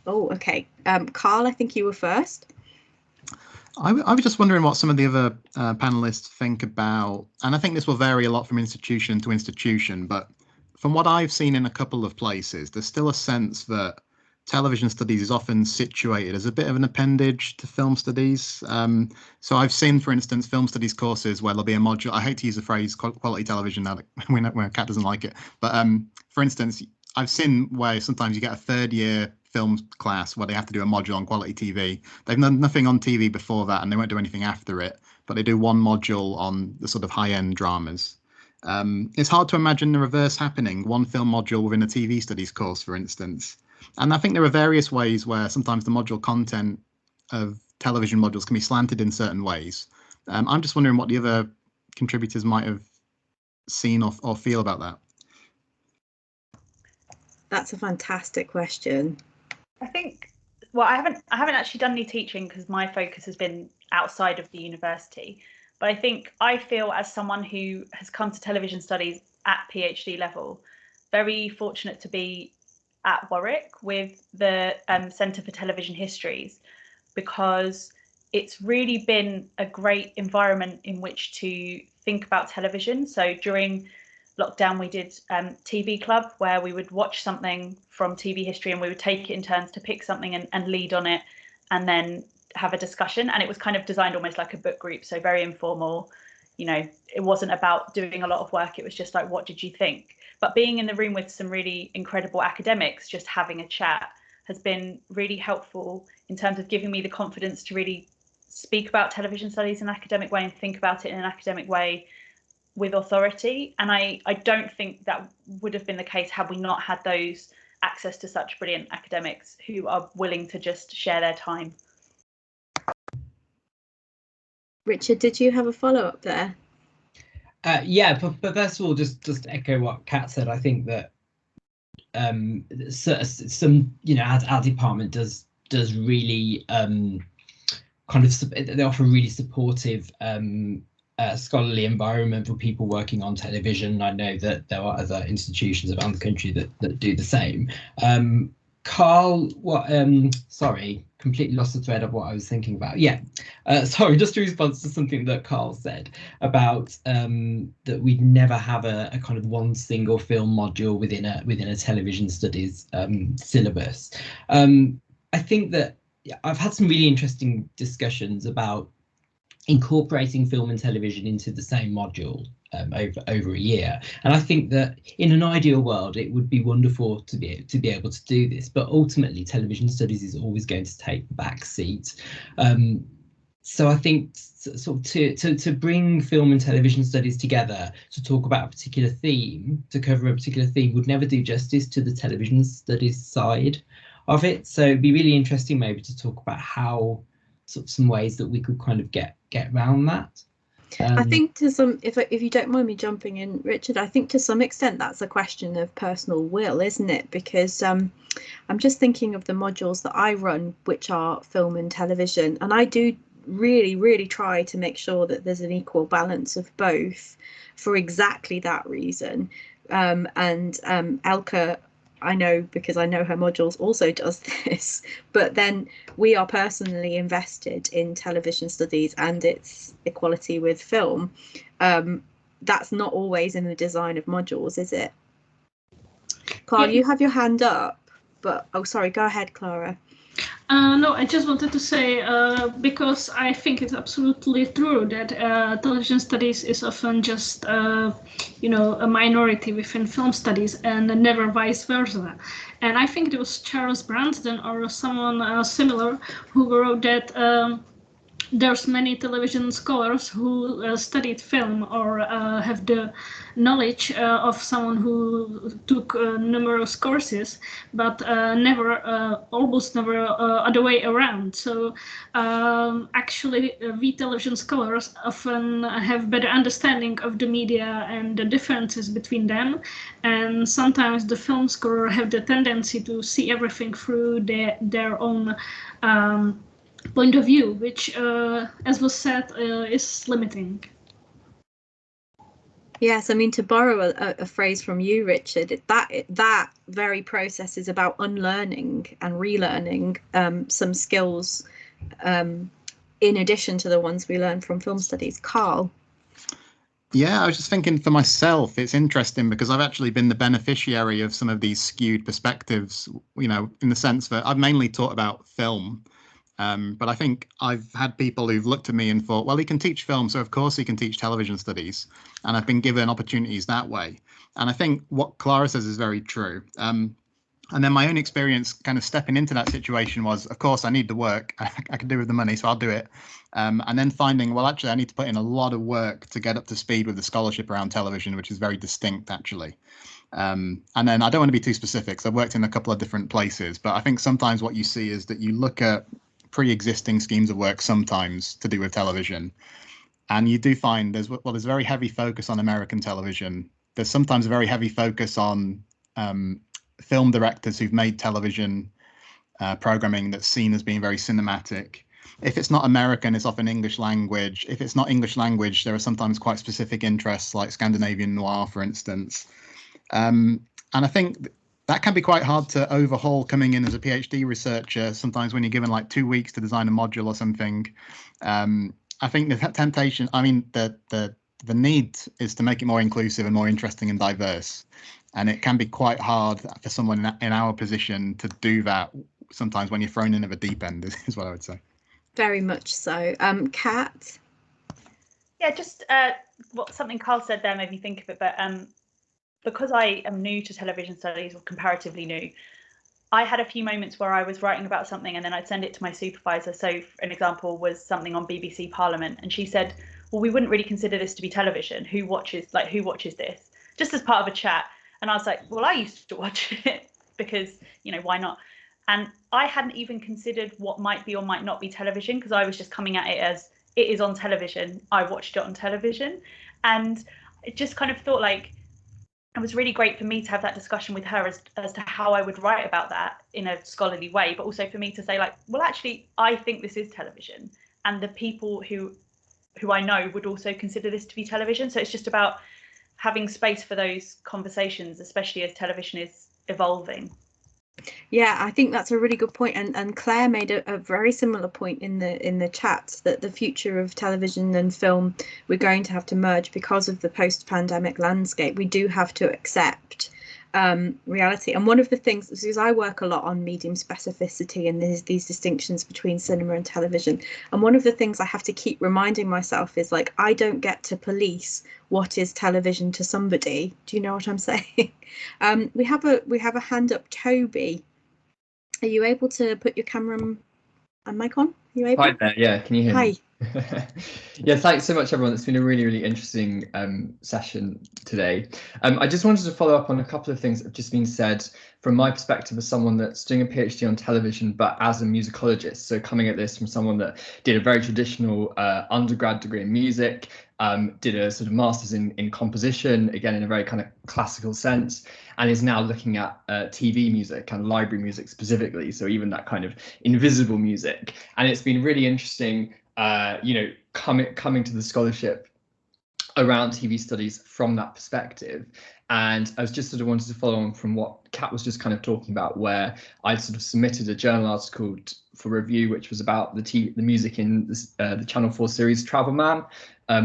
Speaker 1: Oh, okay. Carl, I think you were first.
Speaker 6: I was just wondering what some of the other panelists think about, and I think this will vary a lot from institution to institution, but from what I've seen in a couple of places, there's still a sense that television studies is often situated as a bit of an appendage to film studies. So I've seen, for instance, film studies courses where there'll be a module. I hate to use the phrase quality television now when Kat doesn't like it, but for instance, I've seen where sometimes you get a third year film class where they have to do a module on quality TV. They've done nothing on TV before that, and they won't do anything after it, but they do one module on the sort of high-end dramas. It's hard to imagine the reverse happening, one film module within a TV studies course, for instance. And I think there are various ways where sometimes the module content of television modules can be slanted in certain ways. I'm just wondering what the other contributors might have seen or feel about that.
Speaker 1: That's a fantastic question.
Speaker 5: I think, well, I haven't actually done any teaching because my focus has been outside of the university. But I feel as someone who has come to television studies at PhD level, very fortunate to be at Warwick with the Centre for Television Histories, because it's really been a great environment in which to think about television. So during lockdown, we did TV Club, where we would watch something from TV history and we would take it in turns to pick something and lead on it, and then have a discussion. And it was kind of designed almost like a book group, so very informal. It wasn't about doing a lot of work. It was just like, what did you think? But being in the room with some really incredible academics, just having a chat, has been really helpful in terms of giving me the confidence to really speak about television studies in an academic way and think about it in an academic way with authority. And I don't think that would have been the case had we not had those access to such brilliant academics who are willing to just share their time.
Speaker 1: Richard, did you have a follow-up there?
Speaker 3: Yeah, but first of all, just to echo what Kat said, I think that some, our department does really kind of, they offer a really supportive scholarly environment for people working on television. I know that there are other institutions around the country that do the same. Carl, sorry, completely lost the thread of what I was thinking about. Yeah, sorry, just a response to something that Carl said about that we'd never have a kind of one single film module within a television studies syllabus. I think that I've had some really interesting discussions about incorporating film and television into the same module over a year, and I think that in an ideal world it would be wonderful to be able to do this, but ultimately television studies is always going to take the back seat. So I think sort of to bring film and television studies together to talk about a particular theme, to cover a particular theme, would never do justice to the television studies side of it. So it'd be really interesting maybe to talk about how some ways that we could kind of get around that.
Speaker 1: I think to some, if you don't mind me jumping in, Richard, I think to some extent that's a question of personal will, isn't it? Because I'm just thinking of the modules that I run, which are film and television, and I do really try to make sure that there's an equal balance of both for exactly that reason. And Elka, I know because I know her modules, also does this, but then we are personally invested in television studies and its equality with film. That's not always in the design of modules, is it? Carl, you have your hand up, but oh, sorry, go ahead, Clara.
Speaker 2: No, I just wanted to say, because I think it's absolutely true that television studies is often just, a minority within film studies and never vice versa. And I think it was Charles Branston or someone similar who wrote that there's many television scholars who studied film or have the knowledge of someone who took numerous courses, but almost never other way around. So actually, we television scholars often have better understanding of the media and the differences between them. And sometimes the film scholar have the tendency to see everything through their own point of view, which, as was said, is limiting.
Speaker 1: Yes, I mean, to borrow a phrase from you, Richard, that very process is about unlearning and relearning some skills in addition to the ones we learn from film studies. Carl?
Speaker 6: Yeah, I was just thinking for myself, it's interesting because I've actually been the beneficiary of some of these skewed perspectives, in the sense that I've mainly taught about film. But I think I've had people who've looked at me and thought, well, he can teach film, so of course he can teach television studies. And I've been given opportunities that way. And I think what Clara says is very true. And then my own experience kind of stepping into that situation was, of course, I need the work. I can do with the money, so I'll do it. And then finding, well, actually, I need to put in a lot of work to get up to speed with the scholarship around television, which is very distinct, actually. And then I don't want to be too specific, so I've worked in a couple of different places. But I think sometimes what you see is that you look at pre-existing schemes of work sometimes to do with television, and you do find there's a very heavy focus on American television. There's sometimes a very heavy focus on film directors who've made television programming that's seen as being very cinematic. If it's not American, it's often English language. If it's not English language, there are sometimes quite specific interests like Scandinavian noir, for instance. And I think that can be quite hard to overhaul coming in as a PhD researcher. Sometimes when you're given like 2 weeks to design a module or something, I think the temptation, the need is to make it more inclusive and more interesting and diverse. And it can be quite hard for someone in our position to do that sometimes when you're thrown in at the deep end, is what I would say.
Speaker 1: Very much so. Kat?
Speaker 5: Yeah, just something Carl said there made me think of it, but because I am new to television studies, or comparatively new, I had a few moments where I was writing about something and then I'd send it to my supervisor. So an example was something on BBC Parliament, and she said, well, we wouldn't really consider this to be television. Who watches this? Just as part of a chat. And I was like, well, I used to watch it because, why not? And I hadn't even considered what might be or might not be television, because I was just coming at it as it is on television. I watched it on television. And it just kind of thought like, it was really great for me to have that discussion with her as to how I would write about that in a scholarly way, but also for me to say like, well, actually, I think this is television, and the people who I know would also consider this to be television. So it's just about having space for those conversations, especially as television is evolving.
Speaker 1: Yeah, I think that's a really good point, and Claire made a very similar point in the chat, that the future of television and film, we're going to have to merge because of the post-pandemic landscape. We do have to accept reality. And one of the things, because I work a lot on medium specificity and there's these distinctions between cinema and television, and one of the things I have to keep reminding myself is like, I don't get to police what is television to somebody. Do you know what I'm saying? We have a hand up. Toby, are you able to put your camera and mic on? Are you able?
Speaker 7: Hi there, yeah, can you hear me?
Speaker 1: Hi.
Speaker 7: Yeah, thanks so much, everyone. It's been a really, really interesting session today. I just wanted to follow up on a couple of things that have just been said from my perspective as someone that's doing a PhD on television, but as a musicologist. So coming at this from someone that did a very traditional undergrad degree in music, did a sort of master's in composition, again, in a very kind of classical sense, and is now looking at TV music and library music specifically. So even that kind of invisible music. And it's been really interesting, coming to the scholarship around TV studies from that perspective. And I was just sort of wanted to follow on from what Kat was just kind of talking about, where I sort of submitted a journal article for review, which was about the music in the Channel 4 series Travel Man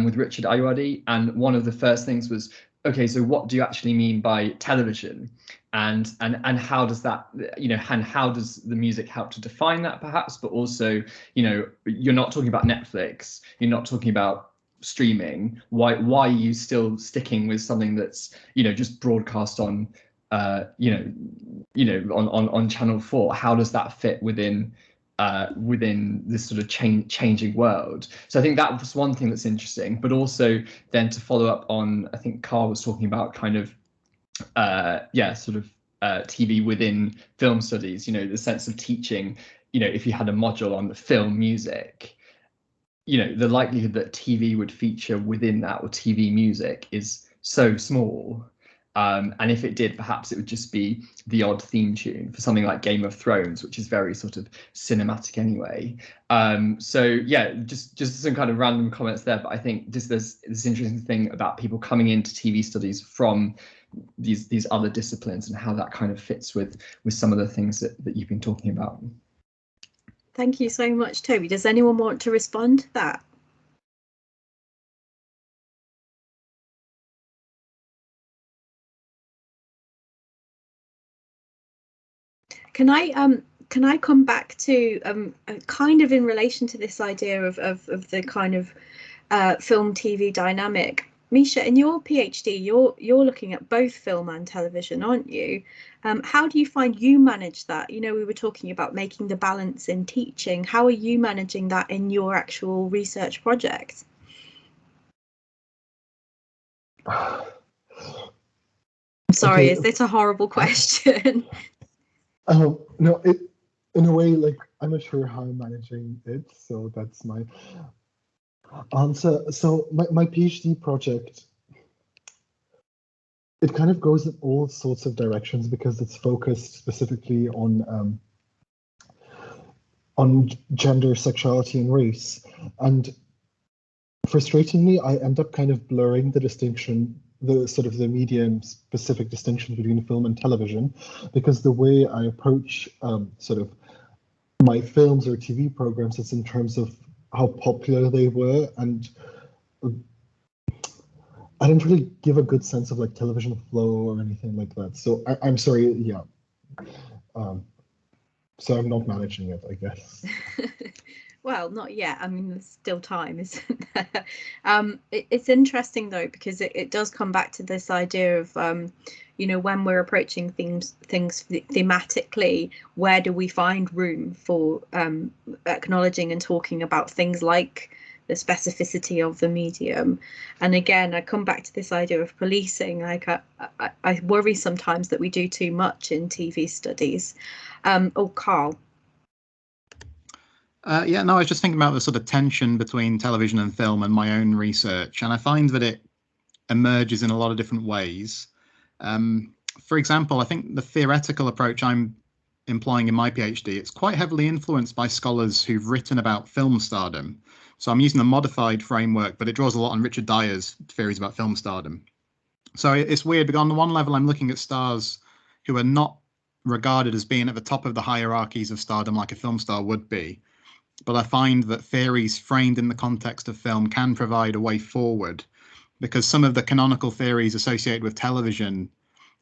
Speaker 7: with Richard Ayoade. And one of the first things was, okay, so what do you actually mean by television? and how does that, you know, and how does the music help to define that perhaps? But also, you know, you're not talking about Netflix, you're not talking about streaming. Why are you still sticking with something that's, you know, just broadcast on on Channel 4? How does that fit within this sort of changing world? So I think that was one thing that's interesting. But also then to follow up on, I think Carl was talking about kind of TV within film studies, you know, the sense of teaching, you know, if you had a module on the film music, you know, the likelihood that TV would feature within that, or TV music, is so small. And if it did, perhaps it would just be the odd theme tune for something like Game of Thrones, which is very sort of cinematic anyway. So yeah, just some kind of random comments there. But I think just there's this interesting thing about people coming into TV studies from these other disciplines, and how that kind of fits with some of the things that you've been talking about.
Speaker 1: Thank you so much, Toby. Does anyone want to respond to that? Can I come back to kind of in relation to this idea of the kind of film TV dynamic? Misha, in your PhD, you're looking at both film and television, aren't you? How do you find you manage that? You know, we were talking about making the balance in teaching. How are you managing that in your actual research project? I'm sorry, is this a horrible question?
Speaker 4: No, in a way, like, I'm not sure how I'm managing it, so that's my answer. So my PhD project, it kind of goes in all sorts of directions because it's focused specifically on gender, sexuality, and race. And frustratingly, I end up kind of blurring the distinction, the sort of the medium-specific distinction between film and television, because the way I approach sort of my films or TV programs is in terms of how popular they were, and I didn't really give a good sense of like television flow or anything like that. So I'm sorry, yeah. So I'm not managing it, I guess.
Speaker 1: Well, not yet. I mean, there's still time, isn't there? It's interesting though, because it does come back to this idea of, you know, when we're approaching things thematically, where do we find room for acknowledging and talking about things like the specificity of the medium? And again, I come back to this idea of policing. Like I worry sometimes that we do too much in TV studies. Oh, Carl.
Speaker 6: Yeah, no, I was just thinking about the sort of tension between television and film and my own research, and I find that it emerges in a lot of different ways. For example, I think the theoretical approach I'm employing in my PhD, it's quite heavily influenced by scholars who've written about film stardom. So I'm using a modified framework, but it draws a lot on Richard Dyer's theories about film stardom. So it's weird, because on the one level, I'm looking at stars who are not regarded as being at the top of the hierarchies of stardom like a film star would be. But I find that theories framed in the context of film can provide a way forward, because some of the canonical theories associated with television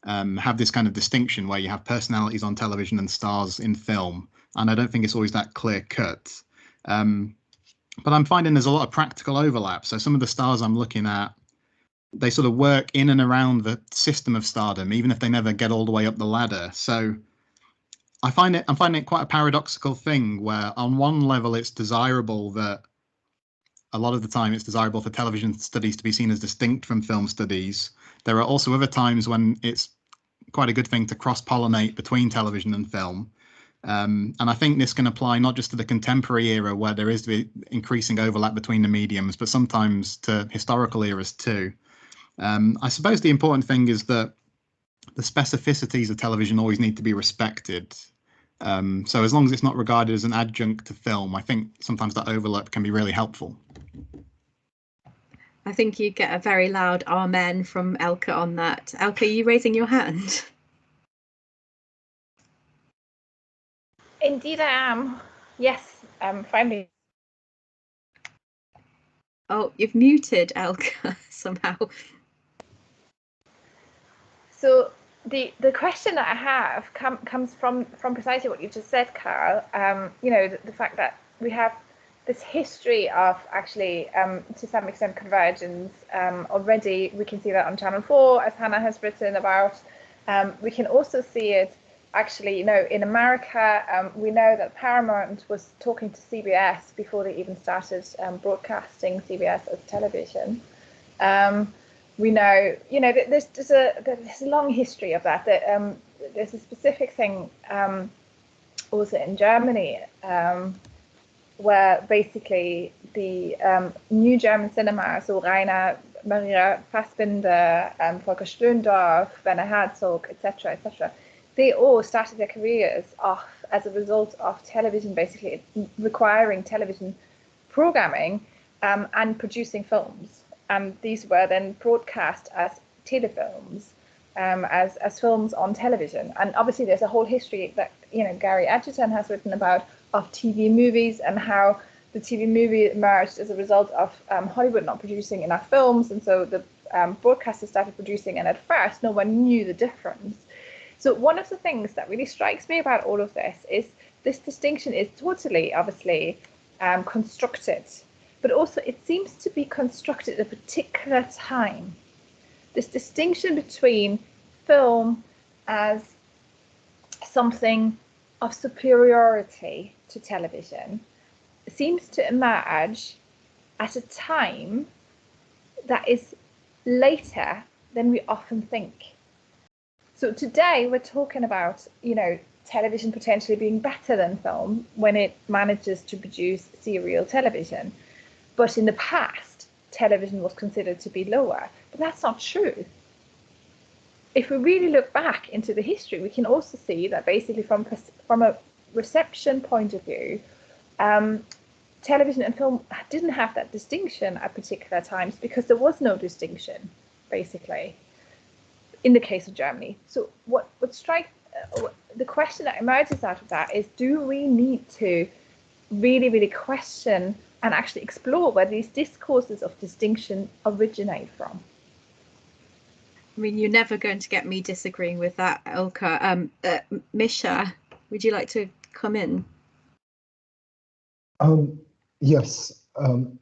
Speaker 6: have this kind of distinction where you have personalities on television and stars in film, and I don't think it's always that clear cut. But I'm finding there's a lot of practical overlap. So some of the stars I'm looking at, they sort of work in and around the system of stardom, even if they never get all the way up the ladder. So I'm finding it quite a paradoxical thing where on one level it's desirable that a lot of the time it's desirable for television studies to be seen as distinct from film studies. There are also other times when it's quite a good thing to cross-pollinate between television and film. And I think this can apply not just to the contemporary era where there is the increasing overlap between the mediums, but sometimes to historical eras too. I suppose the important thing is that the specificities of television always need to be respected. So as long as it's not regarded as an adjunct to film, I think sometimes that overlap can be really helpful.
Speaker 1: I think you get a very loud amen from Elke on that. Elke, are you raising your hand?
Speaker 8: Indeed, I am. Yes, finally.
Speaker 1: Oh, you've muted Elke somehow.
Speaker 8: So the question that I have comes from precisely what you just said, Carl. You know, the fact that we have this history of actually, to some extent, convergence. Already, we can see that on Channel 4, as Hannah has written about. We can also see it, actually, you know, in America. We know that Paramount was talking to CBS before they even started broadcasting CBS as television. We know, you know, there's a long history of that. There's a specific thing also in Germany, where basically the new German cinema, so Rainer Maria Fassbinder, Volker Schlöndorff, Werner Herzog, etc., they all started their careers off as a result of television, basically requiring television programming and producing films. These were then broadcast as telefilms, as films on television. And obviously there's a whole history that, you know, Gary Edgerton has written about of TV movies and how the TV movie emerged as a result of Hollywood not producing enough films, and so the broadcasters started producing, and at first no one knew the difference. So one of the things that really strikes me about all of this is this distinction is totally, obviously, constructed, but also it seems to be constructed at a particular time. This distinction between film as something of superiority to television seems to emerge at a time that is later than we often think. So today we're talking about, you know, television potentially being better than film when it manages to produce serial television. But in the past, television was considered to be lower, but that's not true. If we really look back into the history, we can also see that basically from a reception point of view, television and film didn't have that distinction at particular times because there was no distinction, basically, in the case of Germany. So what strikes, the question that emerges out of that is, do we need to really, really question and actually explore where these discourses of distinction originate from?
Speaker 1: I mean, you're never going to get me disagreeing with that, Elka. Misha, would you like to come in?
Speaker 4: Yes.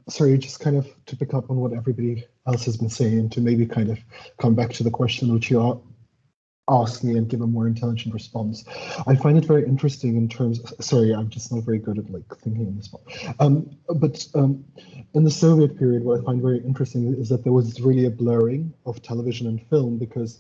Speaker 4: Sorry, just kind of to pick up on what everybody else has been saying, to maybe kind of come back to the question which you asked me and give a more intelligent response. I find it very interesting in terms of, sorry, I'm just not very good at like thinking on the spot. But in the Soviet period, what I find very interesting is that there was really a blurring of television and film, because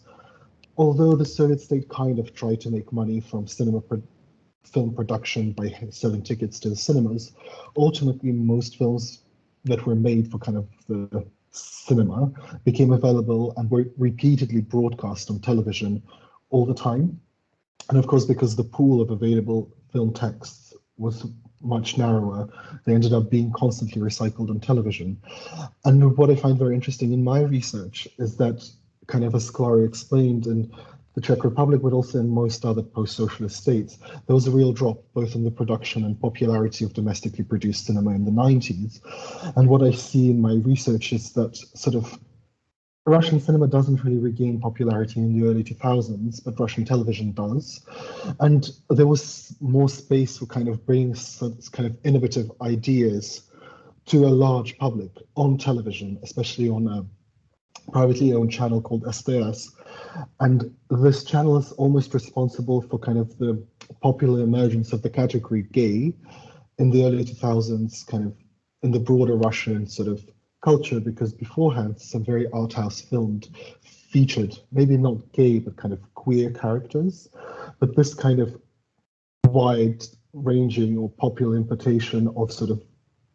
Speaker 4: although the Soviet state kind of tried to make money from film production by selling tickets to the cinemas, ultimately most films that were made for kind of the cinema became available and were repeatedly broadcast on television all the time. And of course, because the pool of available film texts was much narrower, they ended up being constantly recycled on television. And what I find very interesting in my research is that, kind of as Clara explained, in the Czech Republic, but also in most other post-socialist states, there was a real drop both in the production and popularity of domestically produced cinema in the 90s. And what I see in my research is that sort of Russian cinema doesn't really regain popularity in the early 2000s, but Russian television does. And there was more space for kind of bringing some kind of innovative ideas to a large public on television, especially on a privately owned channel called STS. And this channel is almost responsible for kind of the popular emergence of the category gay in the early 2000s, kind of in the broader Russian sort of culture, because beforehand some very art house filmed featured maybe not gay but kind of queer characters, but this kind of wide ranging or popular importation of sort of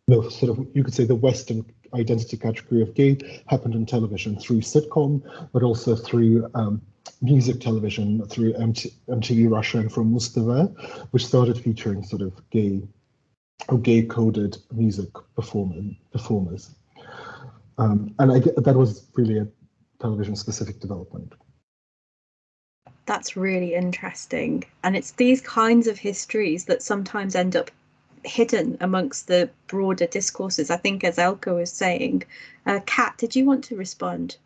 Speaker 4: you could say the Western identity category of gay happened on television through sitcom, but also through music television, through MTV Russia and from Mustafa, which started featuring sort of gay or gay-coded music performers. And that was really a television-specific development.
Speaker 1: That's really interesting. And it's these kinds of histories that sometimes end up hidden amongst the broader discourses, I think, as Elka was saying. Kat, did you want to respond?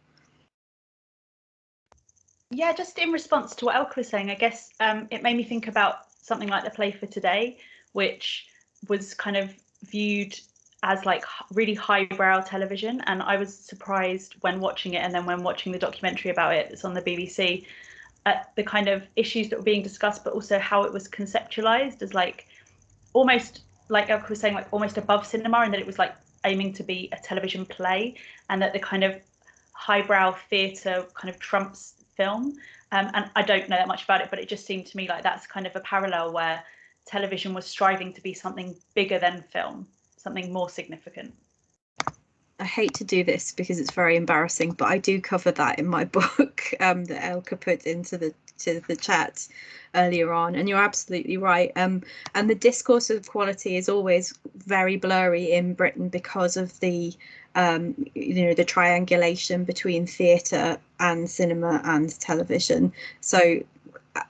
Speaker 5: Yeah, just in response to what Elke was saying, I guess it made me think about something like The Play for Today, which was kind of viewed as like really highbrow television. And I was surprised when watching it, and then when watching the documentary about it that's on the BBC, at the kind of issues that were being discussed, but also how it was conceptualized as like almost, like Elke was saying, like almost above cinema, and that it was like aiming to be a television play, and that the kind of highbrow theatre kind of trumps film. And I don't know that much about it, but it just seemed to me like that's kind of a parallel where television was striving to be something bigger than film, something more significant.
Speaker 1: I hate to do this because it's very embarrassing, but I do cover that in my book that Elke put into the chat earlier on, and you're absolutely right. And the discourse of quality is always very blurry in Britain because of the the triangulation between theatre and cinema and television. So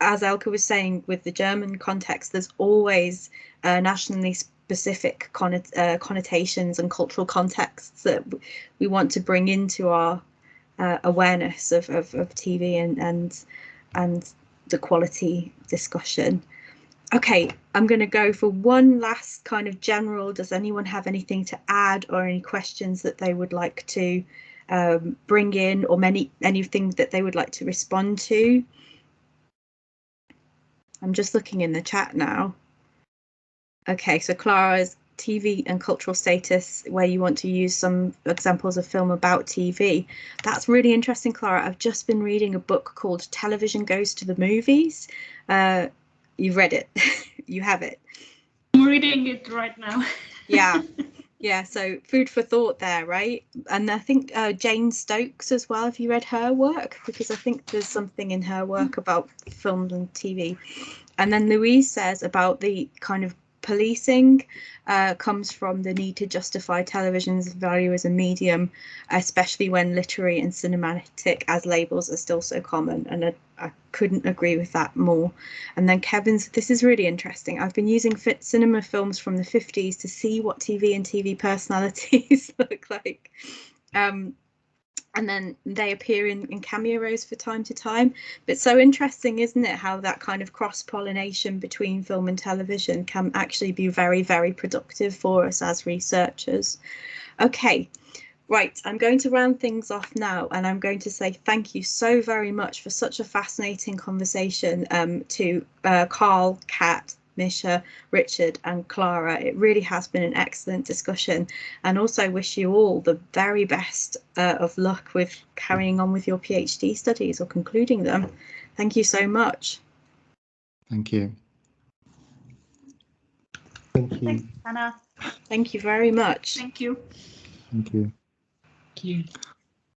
Speaker 1: as Elke was saying, with the German context, there's always nationally specific connotations and cultural contexts that we want to bring into our awareness of TV and the quality discussion. Okay, I'm going to go for one last kind of general. Does anyone have anything to add or any questions that they would like to bring in, or anything that they would like to respond to? I'm just looking in the chat now. Okay, so Clara's TV and cultural status, where you want to use some examples of film about TV. That's really interesting, Clara. I've just been reading a book called Television Goes to the Movies. You've read it. You have it.
Speaker 2: I'm reading it right now.
Speaker 1: Yeah, so food for thought there, right? And I think Jane Stokes as well. Have you read her work? Because I think there's something in her work about film and TV. And then Louise says about the kind of policing comes from the need to justify television's value as a medium, especially when literary and cinematic as labels are still so common. And I couldn't agree with that more. And then Kevin's, this is really interesting. I've been using cinema films from the 50s to see what TV and TV personalities look like. And then they appear in cameo roles from time to time. But so interesting, isn't it, how that kind of cross-pollination between film and television can actually be very, very productive for us as researchers. Okay, right, I'm going to round things off now, and I'm going to say thank you so very much for such a fascinating conversation to Carl, Kat, Misha, Richard and Clara. It really has been an excellent discussion, and also wish you all the very best of luck with carrying on with your PhD studies or concluding them. Thank you so much.
Speaker 6: Thank you.
Speaker 4: Thank you.
Speaker 5: Thanks, Hannah.
Speaker 1: Thank you very much.
Speaker 2: Thank you.
Speaker 6: Thank you.
Speaker 3: Thank you.